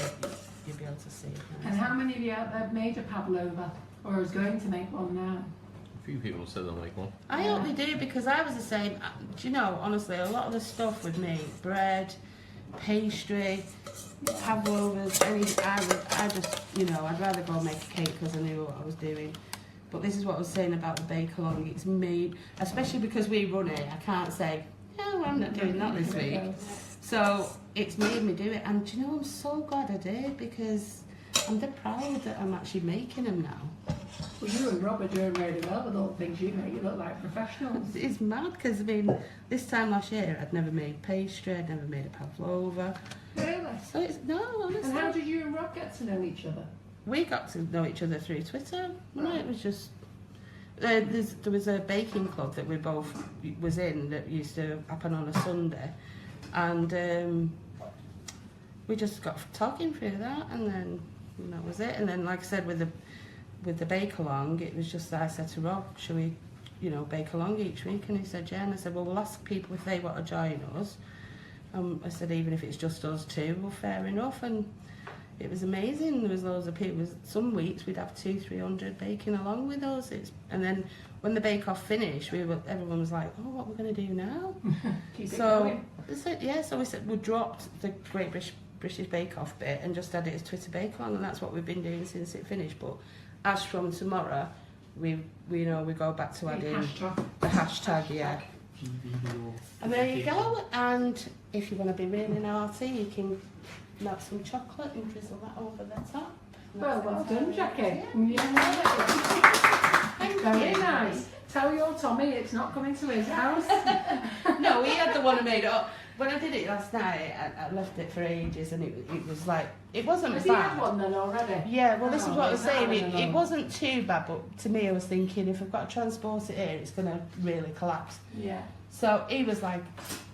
C: you'll be able to see it.
A: And how many of you out there have made a pavlova or is going to make one now?
E: A few people said they'll make one.
C: I hope they do, because I was the same. Do you know, honestly, a lot of the stuff with me, bread, pastry, pavlovas, I just, you know, I'd rather go make a cake because I knew what I was doing. But this is what I was saying about the bake-along. It's made, especially because we run it, I can't say, no, I'm not doing that this week. So it's made me do it. And do you know, I'm so glad I did, because I'm dead proud that I'm actually making them now.
A: Well, you and Rob are doing really well with all the things you make. You look like professionals.
C: It's mad, because I mean, this time last year I'd never made pastry, I'd never made a pavlova.
A: Really?
C: So it's, no, honestly.
A: And how did you and Rob get to know each other?
C: We got to know each other through Twitter. Right. It was just there was a baking club that we both was in that used to happen on a Sunday, and we just got talking through that, and then that was it. And then, like I said, with the bake along, it was just that I said to Rob, "Shall we, you know, bake along each week?" And he said, "Yeah." And I said, "Well, we'll ask people if they want to join us." I said, "Even if it's just us two, well, fair enough." And it was amazing. There was loads of people. Some weeks we'd have 200-300 baking along with us. And then when the bake-off finished, everyone was like, "Oh, what are we going to do now?"
A: Keep it
C: So
A: going.
C: so we said we dropped the Great British Bake-Off bit and just had it as Twitter Bake-Along, and that's what we've been doing since it finished. But as from tomorrow, we go back to adding the hashtag, yeah. And there you go. And if you want to be really naughty, you can melt some chocolate and drizzle that over the top.
A: Well done, Jackie. Yeah.
C: Thank
A: Very
C: you.
A: nice. Tell your Tommy it's not coming to his house.
C: No, he had the one I made up. When I did it last night, I left it for ages, and it was like, it wasn't
A: Has
C: bad.
A: he had one then already?
C: Yeah, well, this is
A: Oh,
C: what I was
A: is that
C: saying.
A: having
C: It
A: another?
C: wasn't too bad, but to me, I was thinking if I've got to transport it here, it's going to really collapse.
A: Yeah.
C: So he was like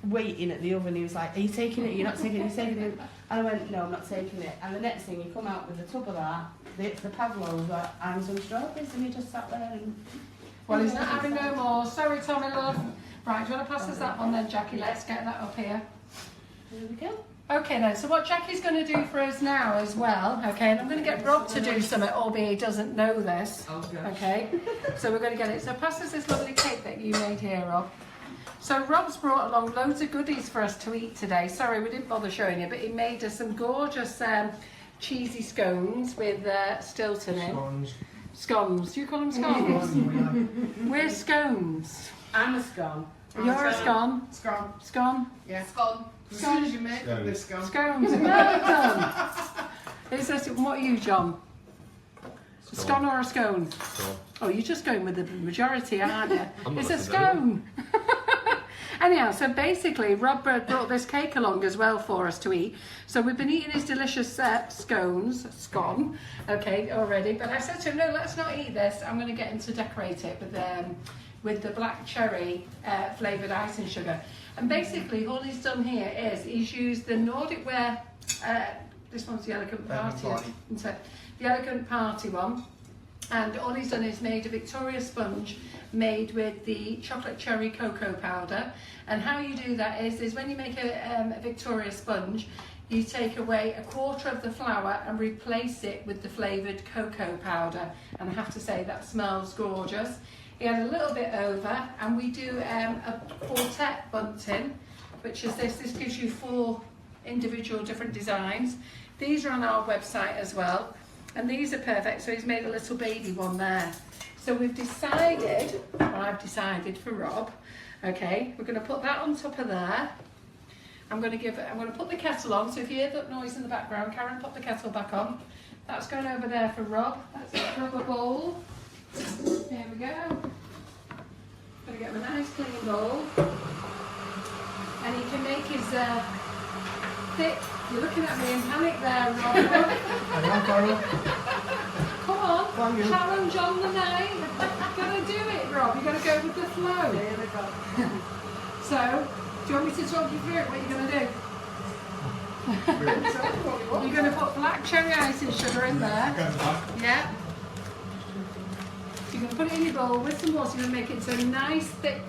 C: waiting at the oven. He was like, "Are you taking it? You're not taking it? You're taking it?" And I went, "No, I'm not taking it." And the next thing, he come out with a tub of that, the Pavlova, and some strawberries, and he just sat there and...
A: Well, he's not having no more. Sorry, Tommy, love. Right, do you want to pass us that one then, Jackie? Let's get that up here.
C: There we go.
A: Okay then, so what Jackie's going to do for us now as well, okay, and I'm going to get Rob to do something, albeit he doesn't know this, okay, so we're going to get it. So pass us this lovely cake that you made here, Rob. So Rob's brought along loads of goodies for us to eat today. Sorry, we didn't bother showing you, but he made us some gorgeous cheesy scones with Stilton in.
D: Scones.
A: Scones. Do you call them scones? We're scones.
C: I'm a scone.
A: You're a scone.
B: Scone.
A: Scone.
B: Yeah.
G: Scone.
B: As soon as you make them, they're scone.
A: Scones. Well done. Is this, what are you, John? A scone or a scone?
E: Scone.
A: Oh, you're just going with the majority, aren't you?
E: I'm not
A: It's a
E: listening to
A: scone. Anyhow, so basically, Rob brought this cake along as well for us to eat. So we've been eating his delicious scone, okay, already. But I said to him, no, let's not eat this. I'm going to get him to decorate it with the black cherry flavoured icing sugar. And basically, all he's done here is he's used the Nordic Ware. This one's the Elegant Party, isn't it? The Elegant Party one. And all he's done is made a Victoria sponge made with the chocolate cherry cocoa powder. And how you do that is when you make a Victoria sponge, you take away a quarter of the flour and replace it with the flavoured cocoa powder. And I have to say that smells gorgeous. He had a little bit over, and we do a quartet bunting, which is this. This gives you 4 individual different designs. These are on our website as well. And these are perfect, so he's made a little baby one there. So we've decided, or I've decided for Rob, okay, we're going to put that on top of there. I'm going to put the kettle on, so if you hear that noise in the background, Karen, put the kettle back on. That's going over there for Rob. That's a rubber bowl. There we go. Going to get him a nice clean bowl. And he can make his thick. You're looking at me in panic there, Rob.
D: I am, Carol.
A: Come on,
D: Thank you.
A: challenge on the night. Gotta do it, Rob. You gotta go with the flow.
C: There we go.
A: So, do you want me to talk you through it? What you're gonna do? You're gonna put black cherry icing sugar in there. Yeah. You're gonna put it in your bowl with some water. You're gonna make it into a nice thick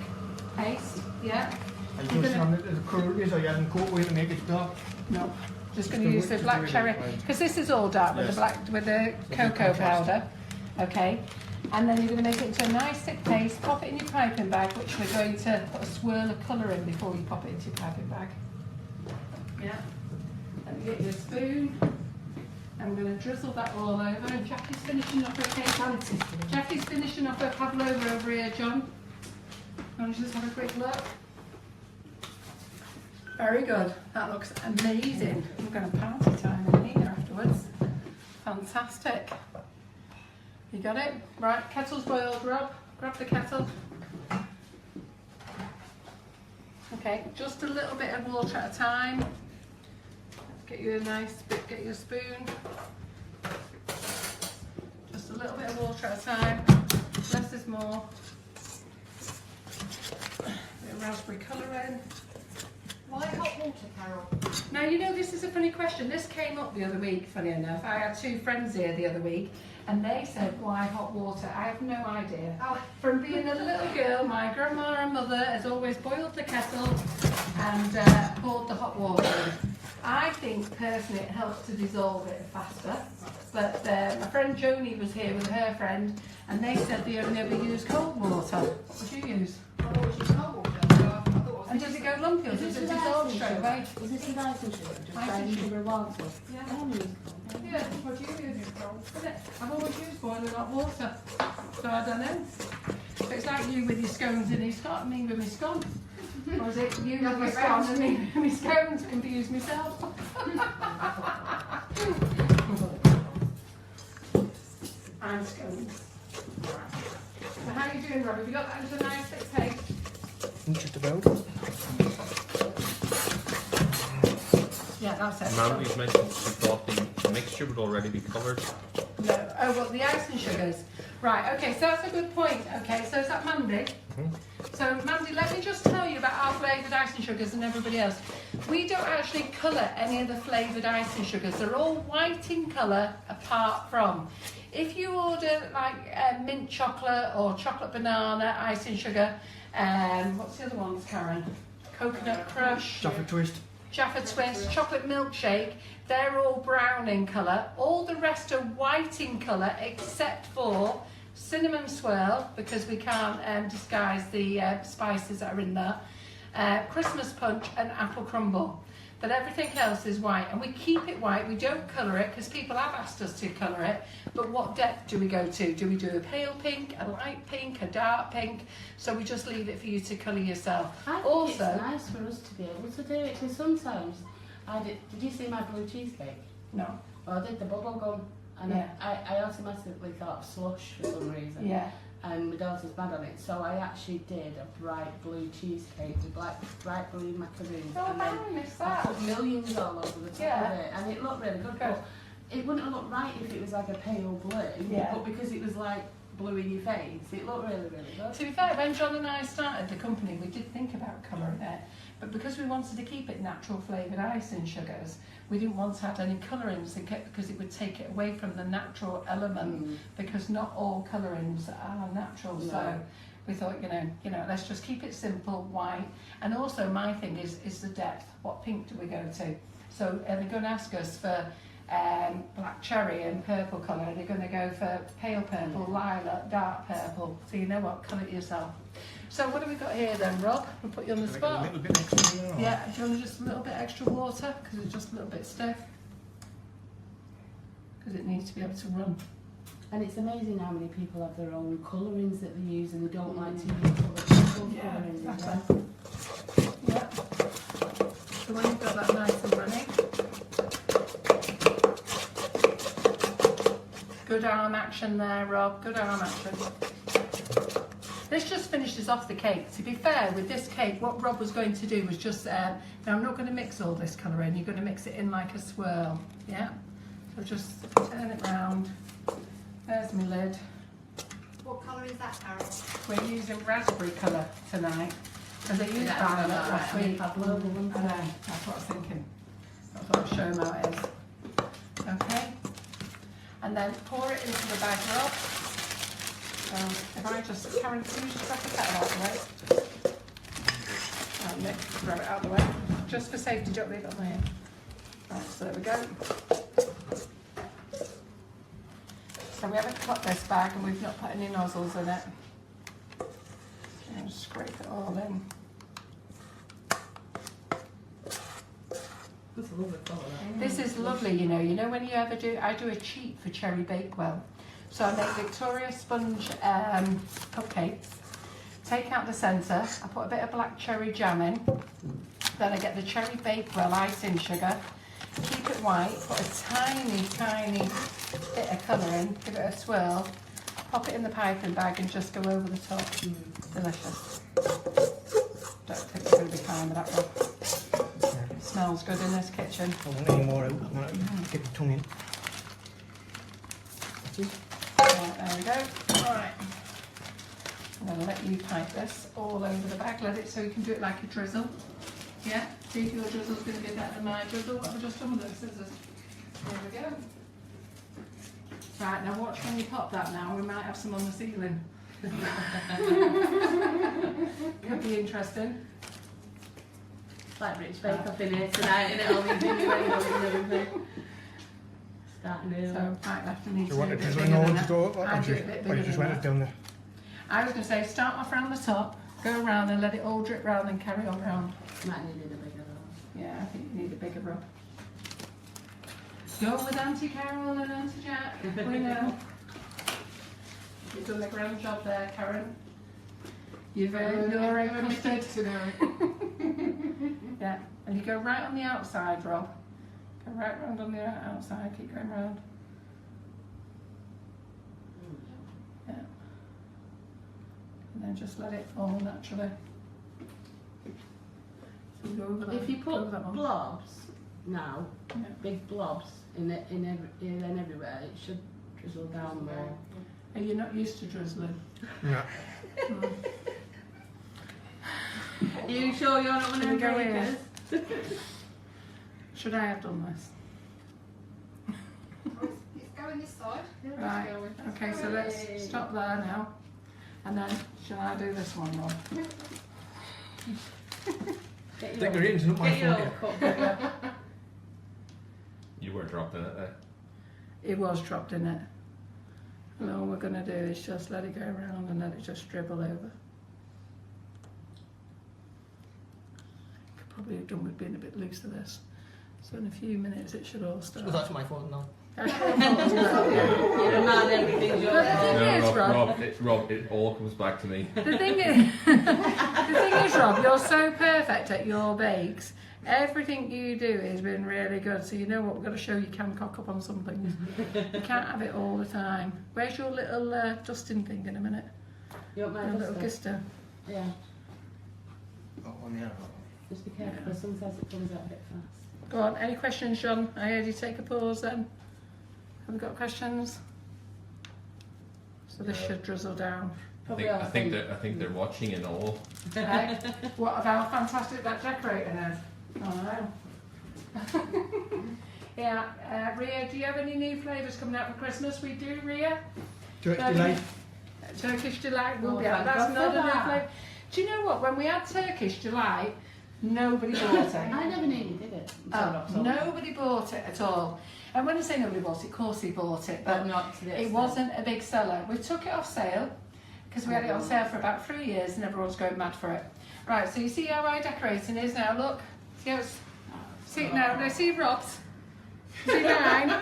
A: paste. Yeah.
D: Are you just on the curries, or you haven't cooked with it to make it dark?
A: No. Just going
D: Just
A: to use the
D: just
A: black
D: do it,
A: cherry
D: right.
A: because this is all dark with
D: Yes.
A: with the cocoa powder. Okay. And then you're going to make it into a nice thick paste. Pop it in your piping bag, which we're going to put a swirl of colour in before you pop it into your piping bag. Yeah. Let me get you a spoon. I'm going to drizzle that all over. And Jackie's finishing off her cake. Jackie's finishing off her Pavlova over here, John. Want to just have a quick look? Very good. That looks amazing. We're going to party time in here afterwards. Fantastic. You got it? Right, kettle's boiled, Rob. Grab the kettle. Okay, just a little bit of water at a time. Let's get you a nice bit, get you a spoon. Just a little bit of water at a time. Less is more. A bit of raspberry colouring.
G: Why hot water, Carol?
A: Now, you know, this is a funny question. This came up the other week, funny enough. I had 2 friends here the other week, and they said, why hot water? I have no idea.
G: Oh.
A: From being a little girl, my grandma and mother has always boiled the kettle and poured the hot water in. I think, personally, it helps to dissolve it faster. But my friend Joni was here with her friend, and they said they only ever use cold water. What do you use?
G: I always use hot water. So I thought it was
A: And does it go lumpy, or does it dissolve straight away?
C: Is this with icing sugar? Just
A: Icing
C: icing
A: sugar.
C: sugar water?
A: Yeah.
C: I only use cold.
A: Yeah, what do you use? Is it? I've always used boiling hot water, so I don't know. But it's like you with your scones and your scone, me with my scone. Or is it you with my scone and me with my scones? Confuse myself. I'm scones. So how are you doing, Rob? Have you got that into a nice thick paste?
D: Just about.
A: Yeah, that's it.
E: Mandy's mentioned she thought the mixture would already be covered.
A: No. Oh, well, the icing sugars. Right, okay, so that's a good point. Okay, so is that Mandy? So, Mandy, let me just tell you about our flavoured icing sugars and everybody else. We don't actually colour any of the flavoured icing sugars. They're all white in colour apart from. If you order like mint chocolate or chocolate banana icing sugar, what's the other ones, Karen? Coconut crush.
D: Jaffa twist.
A: Jaffa Twist, chocolate milkshake, they're all brown in colour. All the rest are white in colour except for cinnamon swirl, because we can't disguise the spices that are in there, Christmas punch and apple crumble. but everything else is white, and we keep it white. We don't colour it because people have asked us to colour it, but what depth do we go to? Do we do a pale pink, a light pink, a dark pink? So we just leave it for you to colour yourself.
C: I think
A: Also,
C: it's nice for us to be able to do it, because sometimes did you see my blue cheesecake?
A: no,
C: Well, I did the bubble gum, and
A: Yeah.
C: I automatically thought of slush for some reason.
A: yeah,
C: And my daughter's bad on it, so I actually did a bright blue cheesecake with bright blue macaroons,
A: oh,
C: and then
A: I missed
C: I
A: that.
C: put millions all over the top
A: Yeah.
C: of it, and it looked really good.
A: Good.
C: But it wouldn't have looked right if it was like a pale blue,
A: Yeah.
C: but because it was like blue in your face, it looked really, really good.
A: To be fair, when John and I started the company, we did think about colouring it, but because we wanted to keep it natural flavoured icing sugars, we didn't want to add any colourings because it would take it away from the natural element,
C: Mm.
A: because not all colourings are natural. So
C: No.
A: we thought, you know, let's just keep it simple, white. And also my thing is the depth. What pink do we go to? So they're going to ask us for black cherry and purple colour. They're going to go for pale purple, lilac, dark purple. So you know what, colour it yourself. So what have we got here then, Rob? We'll put you on the
D: A
A: spot.
D: little bit extra there, or-
A: Yeah, do you want just a little bit extra water? Because it's just a little bit stiff. Because it needs to be able to run.
C: And it's amazing how many people have their own colourings that they use, and they don't like to use other people's
A: Yeah,
C: colourings.
A: exactly. Yeah. So when you've got that nice and running, good arm action there, Rob. Good arm action. This just finishes off the cake. To be fair, with this cake, what Rob was going to do was just, now I'm not going to mix all this colour in, you're going to mix it in like a swirl, yeah? So just turn it round. There's my lid.
G: What colour is that, Carol?
A: We're using raspberry colour tonight, because they used
C: Yeah,
A: violet
C: right,
A: last
C: I mean,
A: week.
C: Pavlova,
A: I
C: wouldn't
A: know, that's what I was thinking. That's what I'll show them how it is. Okay? And then pour it into the bag, Rob. If I just, Karen, can you just grab the kettle out of the way? And Nick, grab it out of the way. Just for safety, don't leave it on here. Right, so there we go. So we haven't cut this bag and we've not put any nozzles in it. And just scrape it all in.
C: That's a lovely colour.
A: This is lovely, you know when you ever do, I do a cheat for Cherry Bakewell. So I make Victoria sponge cupcakes, take out the centre, I put a bit of black cherry jam in, then I get the Cherry Bakewell icing sugar, keep it white, put a tiny, tiny bit of colour in, give it a swirl, pop it in the piping bag and just go over the top. Delicious. Don't think you're going to be fine with that one. Smells good in this kitchen.
D: I want any more out. I want to get the tongue in.
A: Right, there we go. Alright. I'm going to let you pipe this all over the bag. Let it so you can do it like a drizzle. Yeah? See if your drizzle's going to be better than my drizzle. What have I just done with those scissors? There we go. Right, now watch when you pop that now. We might have some on the ceiling. Could be interesting.
C: It's like British Bake Off in here tonight, and it'll be doing everything. Starting early.
A: So, right, left and need
D: Do
A: to
D: you
A: do
D: want
A: a
D: it
A: bit
D: to
A: bigger
D: know
A: than
D: what to
A: that.
D: do?
A: I do it a bit
D: Or
A: bigger
D: you just
A: than
D: went
A: that.
D: it down there?
A: I was going to say, start off around the top, go around and let it all drip round and carry on round.
C: Might need a bigger one.
A: Yeah, I think you need a bigger rub. Go with Auntie Carol and Auntie Jack. We know. You've done a grand job there, Karen. You've earned your egg custard. Yeah, and you go right on the outside, Rob. Go right round on the outside, keep going round. Yeah. And then just let it fall naturally. So you go over that,
C: If you
A: over
C: put
A: that one.
C: blobs now,
A: Yeah.
C: big blobs in here and everywhere, it should drizzle down more.
A: Are you not used to drizzling?
D: Yeah.
C: Are you sure you're not one
A: Can we
C: of
A: go
C: them
A: in?
C: breakers?
A: Should I have done this?
G: It's going this side.
A: Right, okay, so let's stop there now. And then, shall I do this one, Rob?
C: Get
D: Stick your ears, not my
C: get your
D: fault.
C: cup bigger.
F: You were dropped in it there.
A: It was dropped in it. And all we're going to do is just let it go around and let it just dribble over. Could probably have done with being a bit loose of this. So in a few minutes it should all start.
D: So that's my fault now.
A: That's your fault as well, yeah.
C: You're a man, everything's your
A: But the thing
C: fault.
A: is, Rob,
E: Rob, it all comes back to me.
A: the thing is, Rob, you're so perfect at your bakes. Everything you do has been really good. So you know what, we've got to show you can cock up on some things. You can't have it all the time. Where's your little dusting thing in a minute?
C: You want my
A: Your little
C: duster?
A: gister.
C: Yeah.
D: Oh, on the air.
C: Just be careful, because sometimes it comes out a bit fast.
A: Go on, any questions, John? I heard you take a pause then. Have we got questions? So this should drizzle down.
E: I think they're watching and all.
A: Hey, what about how fantastic that decorating is? I know. Yeah, Ria, do you have any new flavours coming out for Christmas? We do, Ria.
D: Turkish Delight.
A: Turkish Delight will
C: Oh,
A: be out.
C: thank
A: That's
C: God for
A: not a new
C: that.
A: flavour. Do you know what? When we had Turkish Delight, nobody bought it.
C: I never knew you did it.
A: Oh, nobody bought it at all. And when I say nobody bought it, of course they bought it, but
C: not to the
A: it
C: extent.
A: wasn't a big seller. We took it off sale because we had it on sale for about 3 years and everyone's going mad for it. Right, so you see how my decorating is now, look. See how it's, see it now, see Rob's. See mine.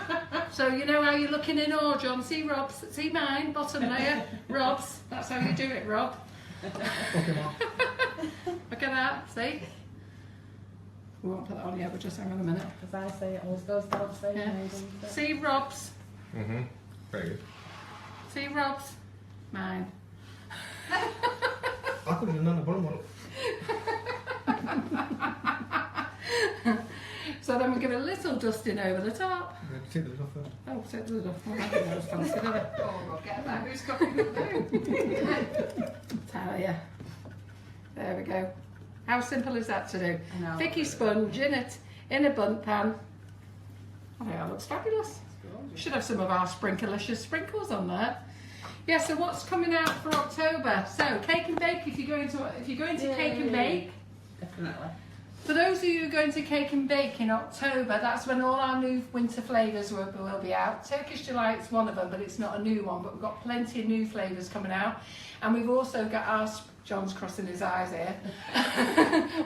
A: So you know how you're looking in awe, John. See Rob's, see mine, bottom layer, Rob's. That's how you do it, Rob.
D: Okay, Mark.
A: Look at that, see? We won't put that on yet, but just hang on a minute.
C: As I say, it always goes down the
A: Yeah.
C: same.
A: See Rob's,
E: Mm-hmm. Very good.
A: see Rob's, mine.
D: I could have done the bottom one.
A: So then we give a little dusting over the top.
D: Yeah, take the lid off first.
A: Oh, take the lid off. Oh, I think that was fancy, didn't it?
B: Oh, Rob, get that. Who's cooking it now?
A: Tell ya. There we go. How simple is that to do?
C: I know.
A: Thicky sponge in a bundt pan. I think that looks fabulous. Should have some of our sprinklicious sprinkles on there. Yeah, so what's coming out for October? So cake and bake. If you're going to cake and bake.
C: Definitely.
A: For those of you who are going to cake and bake in October, that's when all our new winter flavours will be out. Turkish Delight's one of them, but it's not a new one. But we've got plenty of new flavours coming out, and we've also got our. John's crossing his eyes here,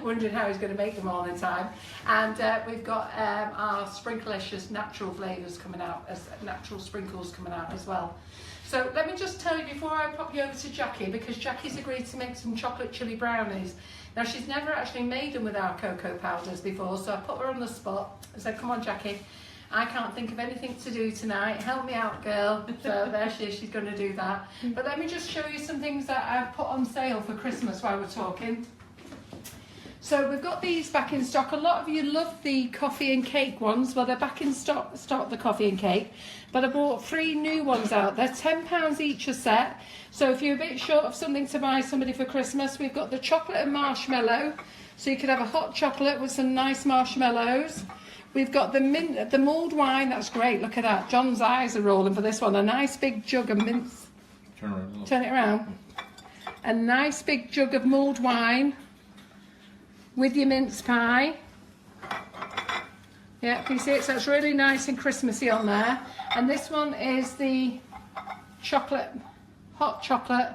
A: wondering how he's going to make them all in time. And we've got our sprinklicious natural flavours coming out, as natural sprinkles coming out as well. So let me just tell you before I pop you over to Jackie, because Jackie's agreed to make some chocolate chilli brownies. Now she's never actually made them with our cocoa powders before, so I put her on the spot. I said, come on Jackie, I can't think of anything to do tonight, help me out girl. So there she is, she's going to do that. But let me just show you some things that I've put on sale for Christmas while we're talking. So we've got these back in stock. A lot of you love the coffee and cake ones. Well, they're back in stock, the coffee and cake. But I bought 3 new ones out. They're £10 each a set. So if you're a bit short of something to buy somebody for Christmas, we've got the chocolate and marshmallow. So you could have a hot chocolate with some nice marshmallows. We've got the mulled wine. That's great. Look at that. John's eyes are rolling for this one. A nice big jug of mince.
E: Turn around.
A: Turn it around. A nice big jug of mulled wine with your mince pie. Yeah, can you see it? So it's really nice and Christmassy on there. And this one is the chocolate, hot chocolate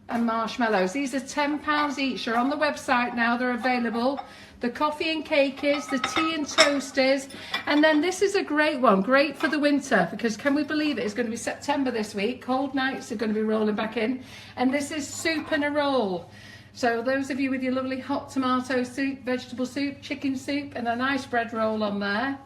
A: and marshmallows. These are £10 each. They're on the website now. They're available. The coffee and cake is, the tea and toast is. And then this is a great one. Great for the winter, because can we believe it? It's going to be September this week. Cold nights are going to be rolling back in. And this is soup and a roll. So those of you with your lovely hot tomato soup, vegetable soup, chicken soup, and a nice bread roll on there.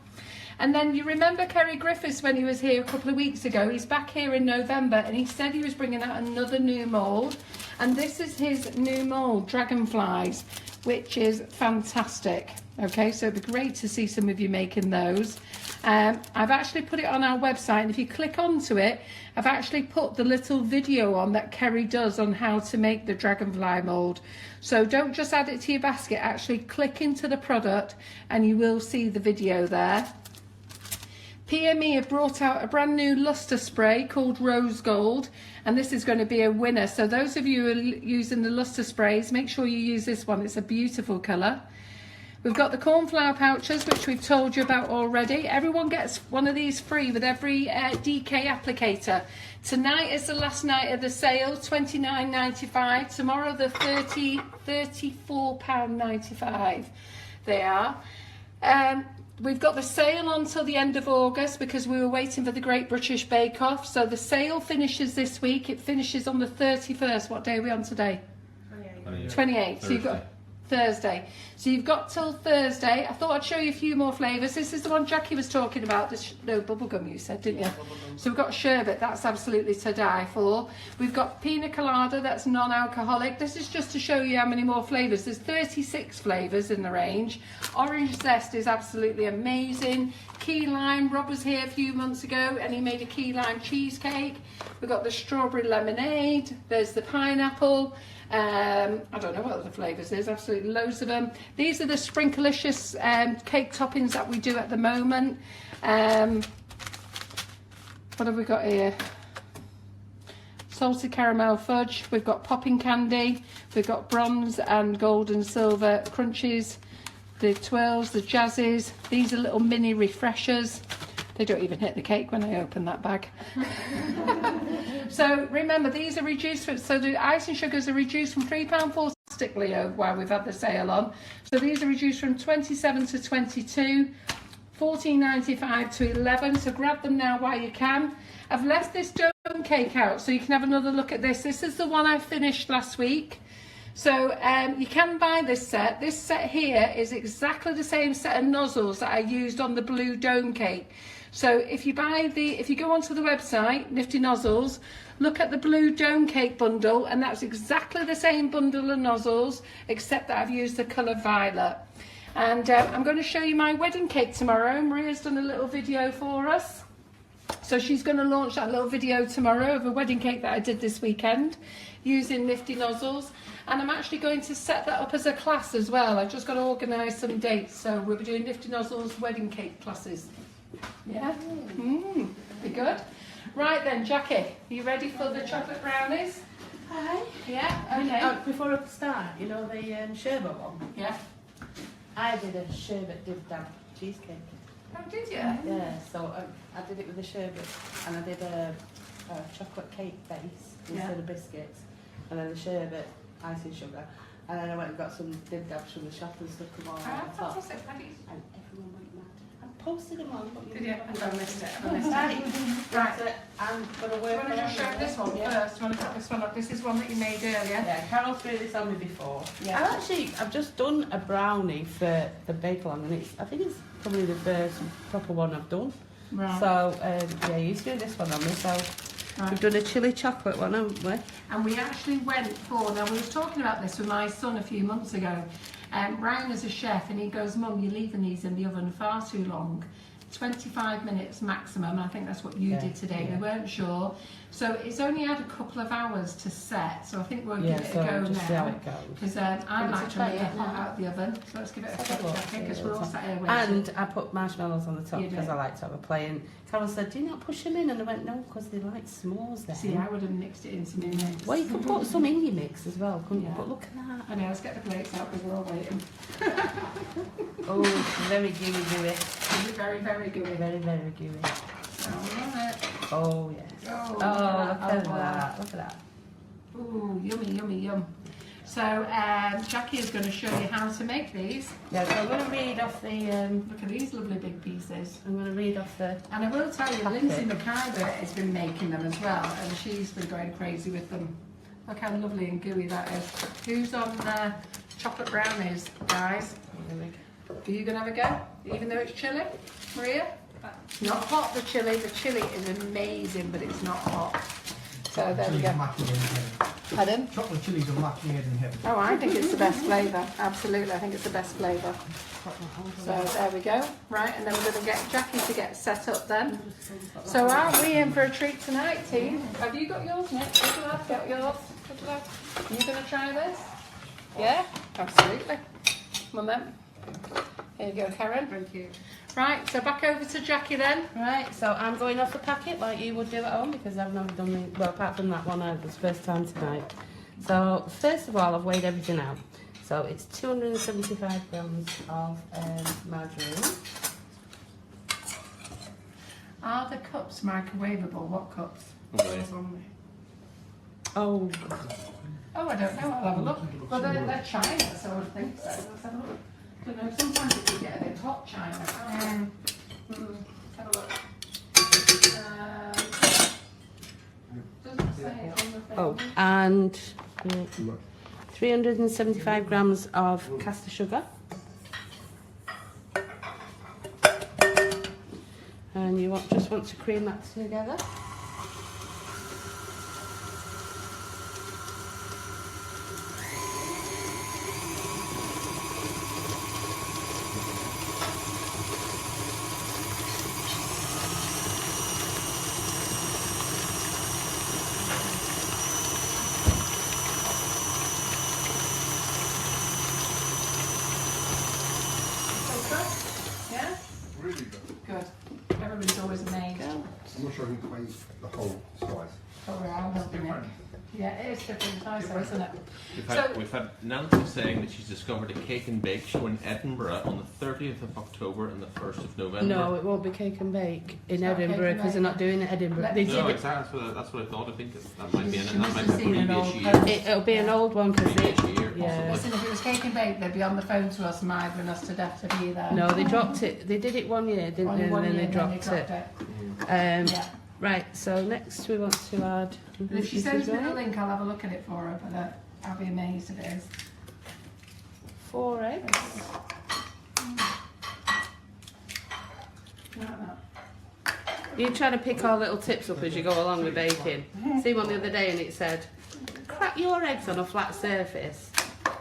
A: And then you remember Kerry Griffiths when he was here a couple of weeks ago. He's back here in November, and he said he was bringing out another new mould. And this is his new mould, Dragonflies, which is fantastic. Okay, so it'd be great to see some of you making those. I've actually put it on our website, and if you click onto it, I've actually put the little video on that Kerry does on how to make the dragonfly mould. So don't just add it to your basket, actually click into the product and you will see the video there. PME have brought out a brand new luster spray called Rose Gold, and this is going to be a winner. So those of you who are using the luster sprays, make sure you use this one. It's a beautiful colour. We've got the Cornflower Pouches, which we've told you about already. Everyone gets one of these free with every DK applicator. Tonight is the last night of the sale, £29.95. Tomorrow the £34.95 they are. we've got the sale on till the end of August because we were waiting for the Great British Bake Off. So the sale finishes this week. It finishes on the 31st. What day are we on today? 28. So you've got Thursday. So you've got till Thursday. I thought I'd show you a few more flavours. This is the one Jackie was talking about. No, bubblegum you said, didn't you? So we've got sherbet. That's absolutely to die for. We've got pina colada. That's non-alcoholic. This is just to show you how many more flavours. There's 36 flavours in the range. Orange zest is absolutely amazing. Key lime. Rob was here a few months ago and he made a key lime cheesecake. We've got the strawberry lemonade. There's the pineapple. I don't know what the flavours is, absolutely loads of them. These are the Sprinklicious cake toppings that we do at the moment. What have we got here? Salted caramel fudge, we've got popping candy, we've got bronze and gold and silver crunchies, the twirls, the jazzes. These are little mini refreshers. They don't even hit the cake when I open that bag. So remember, these are reduced, so the icing sugars are reduced from £3.40 stick, Leo, while we've had the sale on. So these are reduced from 27 to 22, £14.95 to 11. So grab them now while you can. I've left this dome cake out so you can have another look at this. This is the one I finished last week. So you can buy this set. This set here is exactly the same set of nozzles that I used on the blue dome cake. So if you go onto the website, Nifty Nozzles, look at the blue dome cake bundle, and that's exactly the same bundle of nozzles, except that I've used the colour violet. And I'm going to show you my wedding cake tomorrow. Maria's done a little video for us. So she's going to launch that little video tomorrow of a wedding cake that I did this weekend using Nifty Nozzles. And I'm actually going to set that up as a class as well. I've just got to organise some dates. So we'll be doing Nifty Nozzles wedding cake classes. Yeah? Be good. Right then, Jackie, are you ready for the chocolate brownies?
C: Hi.
A: Yeah? Okay.
C: Before I start, you know the sherbet one?
A: Yeah.
C: I did a sherbet dab cheesecake.
A: Oh, did you?
C: Yeah, so I did it with the sherbet, and I did a chocolate cake base instead of biscuits, and then the sherbet, icing sugar, and then I went and got some dabs from the shop and stuck them all on top.
A: Fantastic.
C: And everyone went mad. I posted them on, but
A: Did you? I missed it.
C: Right, I'm going to
A: Do
C: work
A: you want to just show this one first? Do you want to put this one up? This is one that you made earlier.
C: Yeah, Carol threw this on me before.
A: Yeah.
C: I've just done a brownie for the bake-along, and I think it's probably the first proper one I've done.
A: Right.
C: So, yeah, you threw this one on me, so we've done a chilli chocolate one, haven't we?
A: And we actually went for, now we were talking about this with my son a few months ago. Ryan is a chef and he goes, Mum, you're leaving these in the oven far too long. 25 minutes maximum. I think that's what you did today. We weren't sure. So it's only had a couple of hours to set. So I think we'll give it a go
C: just see how
A: now.
C: it goes.
A: Because I like to make it hot out of the oven. So let's give it a try because we're all sat here waiting.
C: And I put marshmallows on the top
A: You
C: because
A: did.
C: I like to have a play. And Carol said, do you not push them in? And I went, no, because they like s'mores then.
A: See, I would have mixed it into my mix.
C: Well, you could put some in your mix as well, couldn't you?
A: Yeah.
C: But look at that.
A: I know, let's get the plates out because we're all waiting.
C: Oh, very gooey.
A: Very, very good.
C: Very, very gooey.
A: I love it.
C: Oh, yes.
A: Oh,
C: Look at
A: Oh,
C: that. Look at that.
A: Ooh, yummy, yummy, yum. So Jackie is going to show you how to make these.
C: Yeah, so I'm going to read off the...
A: Look at these lovely big pieces.
C: I'm going to read off the...
A: And I will tell you,
C: Packet.
A: Lindsay McIver has been making them as well, and she's been going crazy with them. Look how lovely and gooey that is. Who's on chocolate brownies, guys? Are you going to have a go? Even though it's chilly? Maria? It's not hot, the chilli is amazing, but it's not hot. So there we go. Pardon?
D: Chocolate chilies are matching made in heaven.
A: Oh, I think it's the best flavour. Absolutely, I think it's the best flavour. So there we go. Right, and then we're going to get Jackie to get set up then. So aren't we in for a treat tonight, team? Have you got yours, Nick? Got yours? Are you going to try this? Yeah? Absolutely. Come on then. Here you go, Karen.
B: Thank you.
A: Right, so back over to Jackie then.
C: Right, so I'm going off the packet like you would do at home because I've never done the... Well, apart from that one, it was first time tonight. So, first of all, I've weighed everything out. So, it's 275 grams of margarine.
A: Are the cups microwavable? What cups?
F: Okay.
C: Oh,
A: Oh, I don't know. I'll have a look. Well, they're China, so I would think so. Let's have a look. I don't know. Sometimes it can get a bit hot, China. Have a look. Doesn't say it on the thing.
C: Oh, and 375 grams of caster sugar. And you just want to cream that together.
A: Yeah?
H: Really good.
A: Good. Everybody's always amazed.
H: I'm not sure I can quite eat the whole slice.
A: Oh, we're all helping it. Yeah, it is different size though, isn't it?
F: We've had Nancy saying that she's discovered a cake and bake show in Edinburgh on the 30th of October and the 1st of November.
C: No, it won't be cake and bake in
A: It's not
C: Edinburgh
A: cake and
C: because they're
A: bake.
C: not doing it in Edinburgh.
A: Let
C: They
A: me
C: did
F: No,
C: it.
F: exactly. That's what I thought. I think that might be
A: You
F: that
A: must
F: might
A: have
F: be
A: seen an
F: previous
A: old
F: year.
A: post.
C: It'll be an old one because
F: Previous
C: they.
F: year,
C: Yeah.
F: possibly.
A: Listen, if it was cake and bake, they'd be on the phone to us, mithering us to death to be there.
C: No, they dropped it. They did it one year, didn't
A: Only
C: they?
A: one
C: And then
A: year,
C: they dropped it.
A: Yeah.
C: Right. So next we want to add.
A: But if she sends me the link, I'll have a look at it for her, but I'll be amazed if it is.
C: 4 eggs.
A: Like that.
C: You try to pick our little tips up as you go along with baking. See one the other day and it said, crack your eggs on a flat surface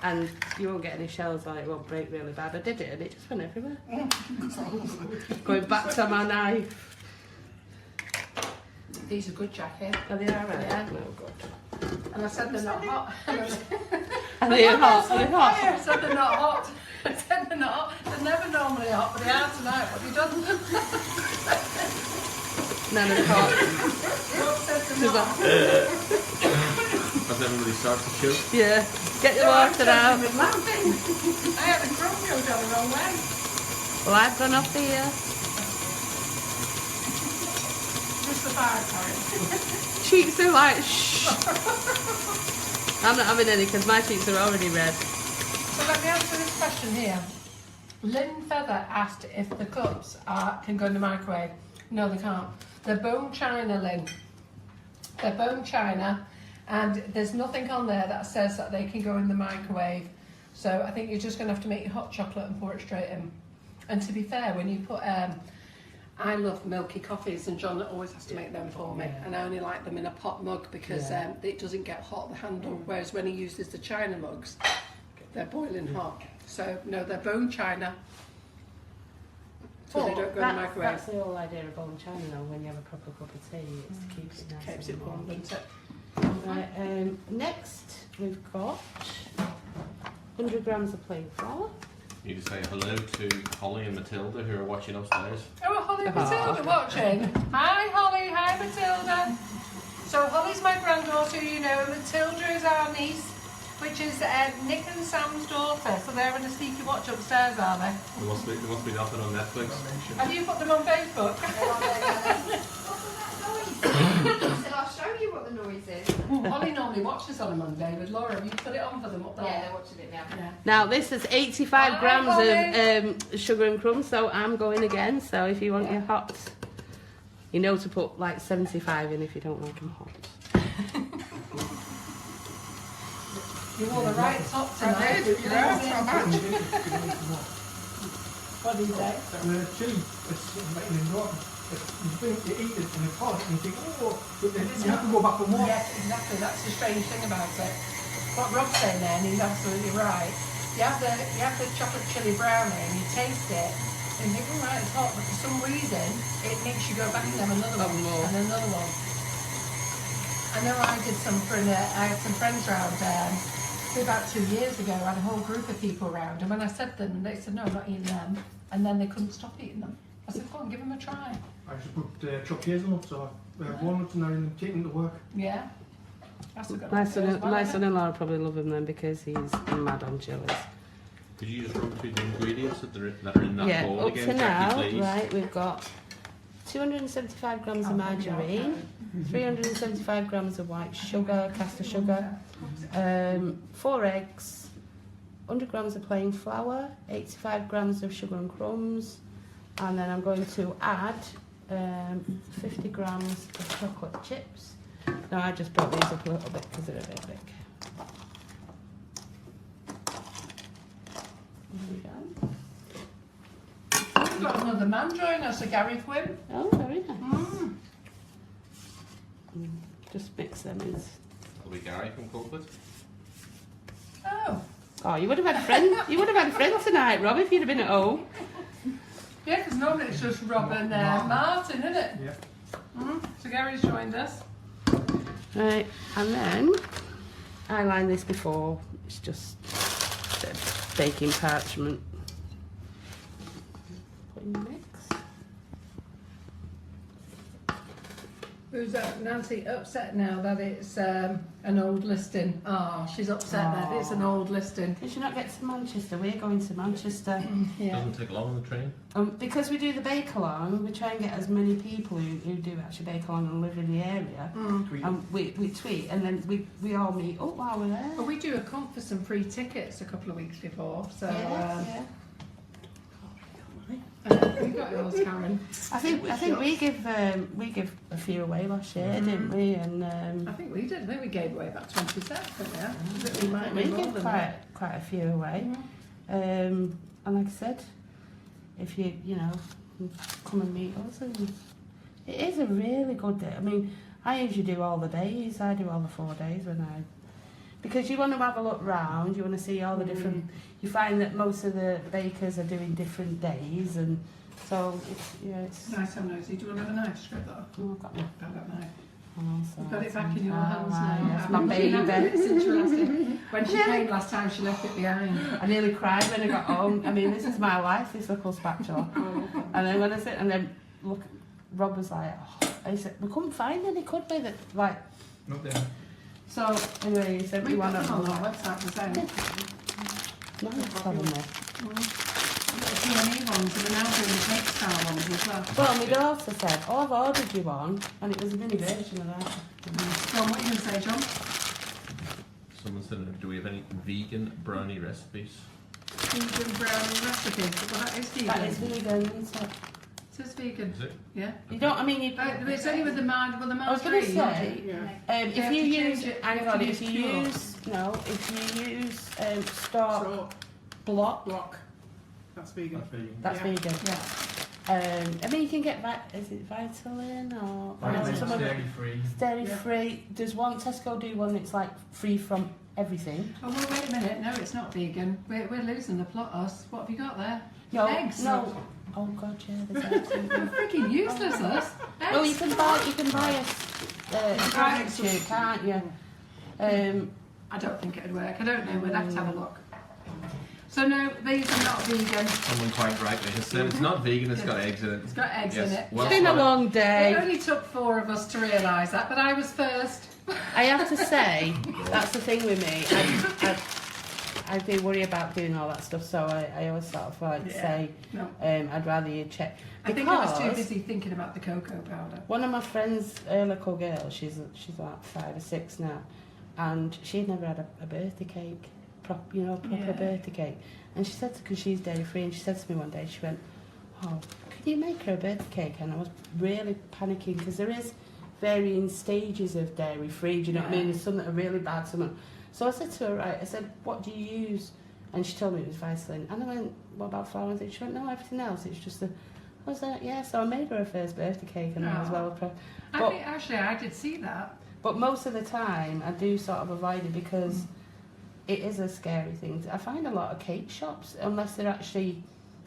C: and you won't get any shells or it won't break really bad. I did it and it just went everywhere. Going back to my knife.
A: These are good, Jackie.
C: Are they alright?
A: Yeah.
C: No, good.
A: And I said they're not hot.
C: Are they hot? Are they hot?
A: I said they're not hot. I said they're not hot. They're never normally hot, but they are tonight. What have you done?
C: None of the hot.
A: Rob said they're not hot.
F: As everybody starts to show.
C: Yeah. Get your
A: No, I
C: water
A: said
C: out.
A: they were laughing. I had the crumb go down the wrong way.
C: Well, I've gone off here.
A: Just the fire, sorry.
C: Cheeks are like, shh. I'm not having any because my cheeks are already red.
A: So let me answer this question here. Lynn Feather asked if the cups can go in the microwave. No, they can't. They're bone china, Lynn. They're bone china, and there's nothing on there that says that they can go in the microwave. So I think you're just going to have to make your hot chocolate and pour it straight in. And to be fair, when you put, I love milky coffees, and John always has to make them for me.
C: Yeah.
A: And I only like them in a pot mug because it doesn't get hot at the handle. Whereas when he uses the china mugs, they're boiling hot. So no, they're bone china. So they don't go in the microwave.
C: That's the whole idea of bone china though, when you have a proper cup of tea, it's to keep it nice
A: Keeps
C: and
A: it warm,
C: warm.
A: doesn't it?
C: Right, next we've got 100 grams of plain flour.
F: You need to say hello to Holly and Matilda who are watching upstairs.
A: Oh, Holly and Matilda watching. Hi, Holly. Hi, Matilda. So Holly's my granddaughter, you know, and Matilda is our niece, which is Nick and Sam's daughter. So they're in a sneaky watch upstairs, are they?
F: There must be nothing on Netflix.
A: Have you put them on Facebook?
G: I said, I'll show you what the noise is.
A: Holly normally watches on a Monday with Laura. Have you put it on for them up there?
G: Yeah, they're watching it now.
A: Yeah.
C: Now this is 85
A: Hi,
C: grams
A: Holly.
C: of sugar and crumbs, so I'm going again. So if you want your hot, you know to put like 75 in if you don't like them hot.
A: You wore the right top tonight. What do you say?
D: The chili, it's making it rotten. You eat it and it's hot and you think, oh, but then you have to go back for more.
A: Yes, exactly. That's the strange thing about it. What Rob's saying there, and he's absolutely right. You have the chocolate chili brownie and you taste it and you think, all right, it's hot, but for some reason it makes you go back and have another one and another one. I know I did some I had some friends round about 2 years ago. I had a whole group of people around, and when I said them, they said, no, I'm not eating them, and then they couldn't stop eating them. I said, go on, give them a try.
D: I just put chopped hazelnuts or walnuts and then taking them to work.
A: Yeah. That's a good
C: My
A: idea as well, isn't it?
C: son-in-law will probably love them then because he's mad on chilies.
F: Could you just run through the ingredients that are in that
C: Yeah,
F: bowl
C: up
F: again,
C: to now,
F: Jackie, please?
C: right, we've got 275 grams of margarine, 375 grams of white sugar, caster sugar, 4 eggs, 100 grams of plain flour, 85 grams of sugar and crumbs, And then I'm going to add 50 grams of chocolate chips. Now I just brought these up a little bit because they're a bit big. There we go.
A: We've got another man joining us, a Gary Quinn.
C: Oh, very nice. Just mix them in.
F: Will be Gary from Colford.
A: Oh.
C: Oh, you would have had a friend. You would have had a friend tonight, Rob, if you'd have been at home.
A: Yeah, because normally it's just Rob and Martin, isn't it?
D: Yeah.
A: So Gary's joined us.
C: Right, and then I lined this before. It's just a bit of baking parchment. Put in the mix.
A: Who's that? Nancy upset now that it's an old listing. Oh, she's upset that it's an old listing.
C: Did you not get to Manchester? We're going to Manchester.
A: Yeah.
F: Doesn't take long on the train.
C: Because we do the bake along, we try and get as many people who do actually bake along and live in the area. And we tweet, and then we all meet up while we're there.
A: Well, we do a comp for some free tickets a couple of weeks before, so
C: Yeah.
A: we got yours, Karen.
C: I think we give a few away last year, didn't we? And
A: I think we did. I think we gave away about 20 sets, didn't we? We might
C: we
A: be more
C: give
A: than
C: quite a few away. And like I said, if you come and meet us, and it is a really good day. I mean, I usually do all the days. I do all the 4 days because you want to have a look round. You want to see all the different. You find that most of the bakers are doing different days, and so it's
A: Nice and nosy. Do you want another knife strip though?
C: Oh, I've got one.
A: Got that knife.
C: Oh,
A: You've got it back in your
C: oh,
A: hands
C: wow,
A: now.
C: yes, my
A: haven't you?
C: baby.
A: It's interesting. When she came last time, she left it behind.
C: I nearly cried when I got home. I mean, this is my life, this little spatula. And then when I sit and then look, Rob was like, he said, we couldn't find any, could we? That like.
D: Not there.
C: So anyway, he said we
A: We've
C: want
A: got
C: to.
A: them on our website for sale.
C: No, it's telling me.
A: We've got the Q&A ones, and we're now doing the cake style ones as well.
C: Well, my daughter said, oh, I've ordered you one, and it was a mini version of that.
A: John, what are you going to say, John?
F: Someone said, do we have any vegan brownie recipes?
A: Vegan brownie recipes. Well, that is vegan.
C: That is vegan, isn't it?
A: It says vegan.
F: Is it?
A: Yeah.
C: You don't, I mean, you.
A: It's only with the margarine.
C: I was going to say,
B: Yeah.
C: if
A: have
C: you
A: to
C: use,
A: change it.
C: hang
A: You have
C: on,
A: to
C: if you
A: use pure.
C: if you use stock
B: So,
C: block,
B: block. That's vegan.
D: That's vegan.
C: that's
B: Yeah.
C: vegan.
A: Yeah.
C: I mean, you can get is it Vitalin or
D: Vitamins,
C: some of it-
D: dairy free.
C: it's dairy
B: Yeah.
C: free. Does one Tesco do one that's like free from everything?
A: Oh, well, wait a minute. No, it's not vegan. We're losing the plot, us. What have you got there?
C: No,
A: Eggs.
C: no. Oh God, yeah, there's eggs. in
A: We're
C: there.
A: freaking useless, us.
C: Well, you
A: Eggs.
C: can buy a
A: buy
C: tube, can't you?
A: I don't think it'd work. I don't know. We'll have to have a look. So no, these are not vegan.
F: Someone quite rightly has said it's not vegan, it's got eggs in it.
A: It's got eggs
F: Yes,
A: in it.
F: well
C: It's been a
F: spotted.
C: long
A: It
C: day.
A: only took 4 of us to realise that, but I was first.
C: I have to say, that's the thing with me. I do worry about doing all that stuff, so I always sort of like
A: Yeah.
C: say,
A: No.
C: I'd rather you check.
A: I think I was too
C: Because
A: busy thinking about the cocoa powder.
C: one of my friends, her little girl, she's like 5 or 6 now, and she'd never had a birthday cake, proper
A: Yeah.
C: birthday cake. And she said, because she's dairy free, and she said to me one day, she went, oh, could you make her a birthday cake? And I was really panicking, because there is varying stages of dairy free, do you know what I mean? There's some that are really bad, some. So I said to her, right, I said, what do you use? And she told me it was Vitalin. And I went, what about flour? And she went, no, everything else, it's just the. I was like, yeah, so I made her first birthday cake, and I was well.
A: I think actually I did see that.
C: But most of the time, I do sort of avoid it because it is a scary thing. I find a lot of cake shops, unless they're actually,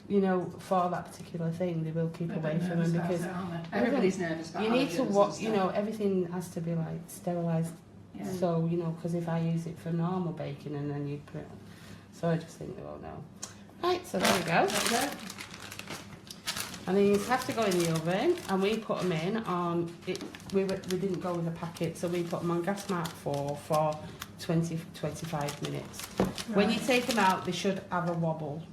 C: for that particular thing, they will keep away from them because
A: everybody's nervous about
C: you need to
A: allergens
C: watch.
A: and stuff.
C: Everything has to be like sterilised.
A: Yeah.
C: So because if I use it for normal baking and then you put it on, so I just think they won't know. Right, so there we go.
A: There you go.
C: And these have to go in the oven, and we put them in on it. We didn't go with a packet, so we put them on gas mark 4 for 20-25 minutes. When you take them out, they should have a wobble,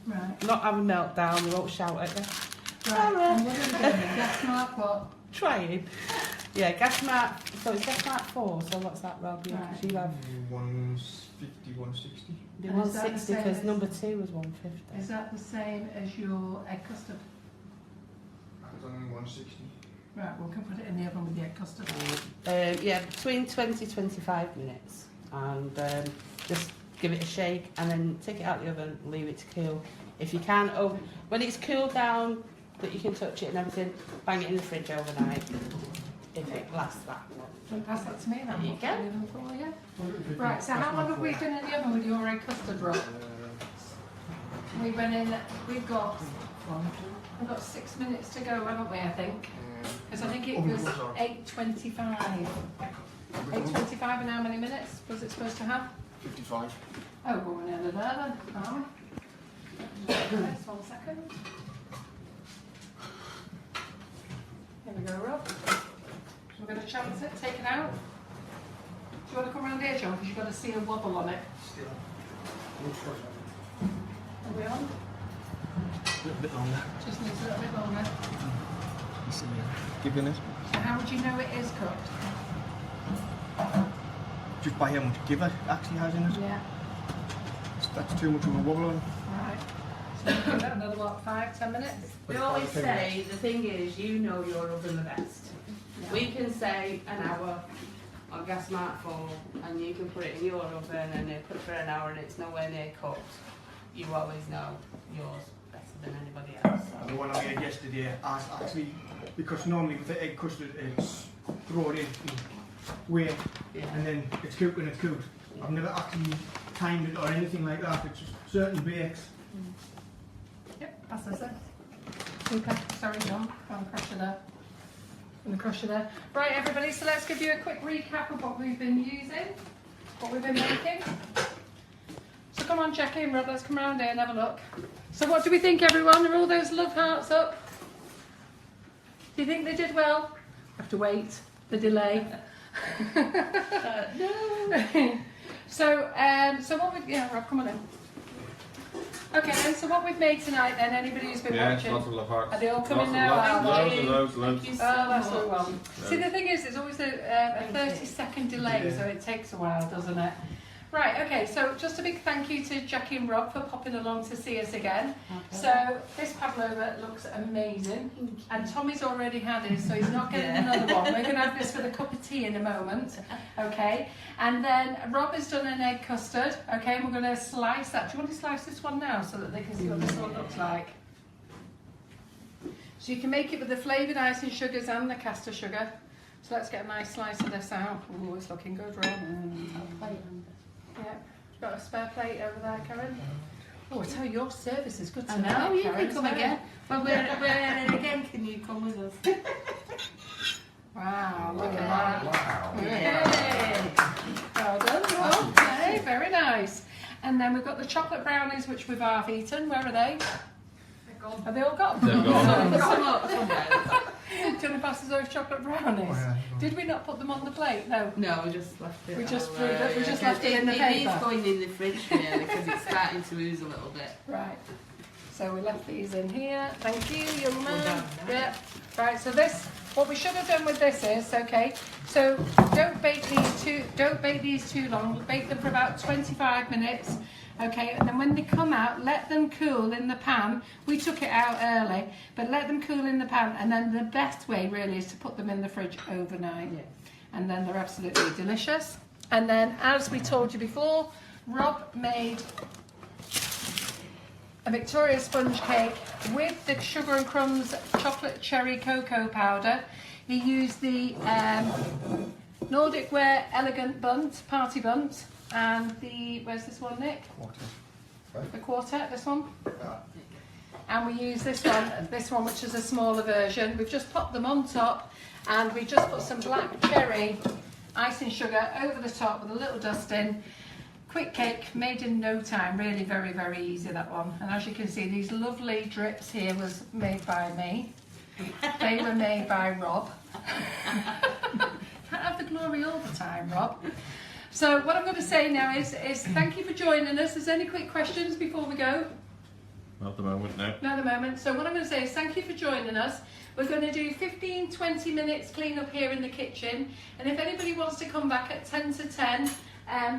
A: Right.
C: not have a meltdown. They won't shout at you.
A: Right. And what are we doing? Gas mark what?
C: Try it. Yeah, gas mark. So it's gas mark 4. So what's that, Rob? Yeah,
A: Right.
C: you have
D: 150, 160.
C: the
A: And is that the
C: 160
A: same
C: because
A: as-
C: number 2 was 150.
A: Is that the same as your egg custard?
H: It's only 160.
A: Right, we can put it in the oven with the egg custard.
C: Yeah, between 20-25 minutes, and just give it a shake, and then take it out the oven, leave it to cool. If you can, when it's cooled down, that you can touch it and everything, bang it in the fridge overnight. If it lasts that long.
A: So pass that to me then.
C: There you
A: I'll
C: go.
A: put it in the oven for you. Right, so how long have we been in the oven with your egg custard, Rob? We've been in, we've got 6 minutes to go, haven't we, I think? Because I think it was 8:25. 8:25, and how many minutes was it supposed to have?
D: 55.
A: Oh, well, we're nearly there then, aren't we? Just 1 second. Here we go, Rob. We're going to chance it, take it out. Do you want to come around here, John? Because you've got to see a wobble on it. Are we on?
D: A little bit longer.
A: Just needs a little bit longer.
D: Giving it.
A: So how would you know it is cooked?
D: Just by how much give it actually has in it.
A: Yeah.
D: That's too much of a wobble on.
A: Right. So we'll give that another, what, 5-10 minutes?
C: We always say, the thing is, you know your oven the best.
A: Yeah.
C: We can say an hour on gas mark 4, and you can put it in your oven and it put it for an hour and it's nowhere near cooked. You always know yours better than anybody else.
D: And the one I made yesterday, I actually, because normally with the egg custard, it's throw it in and wait, and then it's cooked when it's cooked. I've never actually timed it or anything like that. It's just certain bakes.
A: Yep, pass this in. Super. Sorry, John. I'm gonna crush you there. Right, everybody, so let's give you a quick recap of what we've been using, what we've been making. So come on, Jackie and Rob, let's come around here and have a look. So what do we think, everyone? Are all those love hearts up? Do you think they did well? Have to wait, the delay.
C: No.
A: So what we, yeah, Rob, come on in. Okay, then, so what we've made tonight, then, anybody who's been watching,
F: lots of love hearts.
A: are they all coming now?
F: Loads
C: Thank
F: and
C: you.
F: loads and loads.
C: Thank you so
A: Oh, that's what we
C: much.
A: want. See, the thing is, there's always a 30-second delay, so it takes a while, doesn't it? Right, okay, so just a big thank you to Jackie and Rob for popping along to see us again. So this Pavlova looks amazing, and Tommy's already had his, so he's not getting another one. We're going to have this with a cup of tea in a moment, okay? And then Rob has done an egg custard, okay, and we're going to slice that. Do you want to slice this one now so that they can see what this one looks like? So you can make it with the flavoured icing sugars and the caster sugar. So let's get a nice slice of this out. Oh, it's looking good, Rob. Yeah, got a spare plate over there, Karen. Oh, I tell you, your service is good
C: I
A: tonight,
C: know, you
A: Karen,
C: can come
A: isn't it?
C: again. When we're again, can you come with us?
A: Wow, look at that.
H: Wow.
A: Yay. Well done, Rob. Okay, very nice. And then we've got the chocolate brownies, which we've half eaten. Where are they?
B: They're gone.
A: Are they all gone?
E: They're gone.
C: Somewhere.
A: Do you want to pass us those chocolate brownies? Did we not put them on the plate? No.
C: No, we just left it.
A: We just
C: all
A: threw it- we just left it in the
C: It
A: paper.
C: needs going in the fridge really because it's starting to ooze a little bit.
A: Right. So we left these in here. Thank you, young man.
C: done now.
A: Yeah. Right. So this, what we should have done with this is, okay. So don't bake these too long. Bake them for about 25 minutes. Okay, and then when they come out, let them cool in the pan. We took it out early, but let them cool in the pan. And then the best way really is to put them in the fridge overnight.
C: Yeah.
A: And then they're absolutely delicious. And then, as we told you before, Rob made a Victoria sponge cake with the sugar and crumbs chocolate cherry cocoa powder. He used the Nordic Wear Elegant Bunt, Party Bunt, and the, where's this one, Nick? The quartet, this one. And we use this one which is a smaller version. We've just popped them on top, and we just put some black cherry icing sugar over the top with a little dusting. Quick cake, made in no time, really very, very easy, that one. And as you can see, these lovely drips here was made by me. They were made by Rob. Can't have the glory all the time, Rob. So what I'm going to say now is thank you for joining us. Is there any quick questions before we go?
F: Not at the moment, no.
A: Not at the moment. So what I'm going to say is thank you for joining us. We're going to do 15-20 minutes clean up here in the kitchen. And if anybody wants to come back at 10 to 10,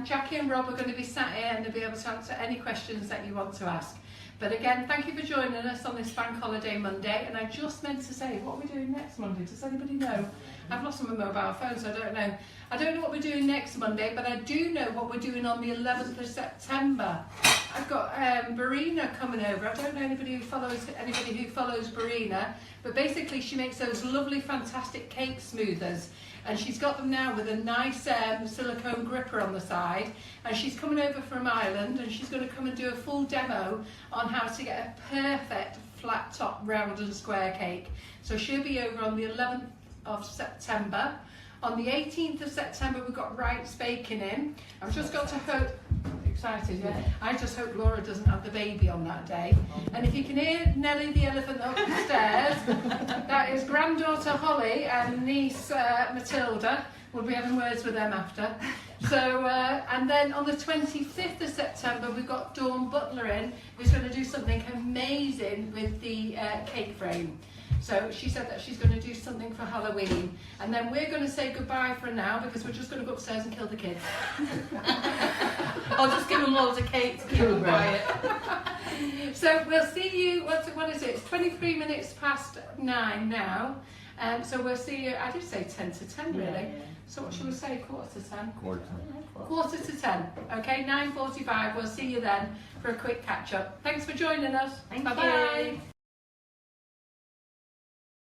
A: Jackie and Rob are going to be sat here and they'll be able to answer any questions that you want to ask. But again, thank you for joining us on this Bank Holiday Monday. And I just meant to say, what are we doing next Monday? Does anybody know? I've lost my mobile phone, so I don't know. I don't know what we're doing next Monday, but I do know what we're doing on the 11th of September. I've got Barina coming over. I don't know anybody who follows Barina, but basically she makes those lovely, fantastic cake smoothers. And she's got them now with a nice silicone gripper on the side. And she's coming over from Ireland, and she's going to come and do a full demo on how to get a perfect flat top, round and square cake. So she'll be over on the 11th of September. On the 18th of September, we've got Wright's Baking in. I've just got to hope, excited, yeah. I just hope Laura doesn't have the baby on that day. And if you can hear Nellie the elephant up the stairs, that is granddaughter Holly and niece Matilda. We'll be having words with them after. So, and then on the 25th of September, we've got Dawn Butler in, who's going to do something amazing with the cake frame. So she said that she's going to do something for Halloween. And then we're going to say goodbye for now because we're just going to go upstairs and kill the kids.
C: I'll just give them loads of cake to keep them quiet.
A: So we'll see you, what is it? It's 23 minutes past 9 now. So we'll see you, I did say 10 to 10 really.
C: Yeah.
A: So what should we say, quarter to 10?
F: Quarter.
A: To 10, okay, 9:45, we'll see you then for a quick catch up. Thanks for joining us.
C: Thank
A: Bye-bye.
C: you.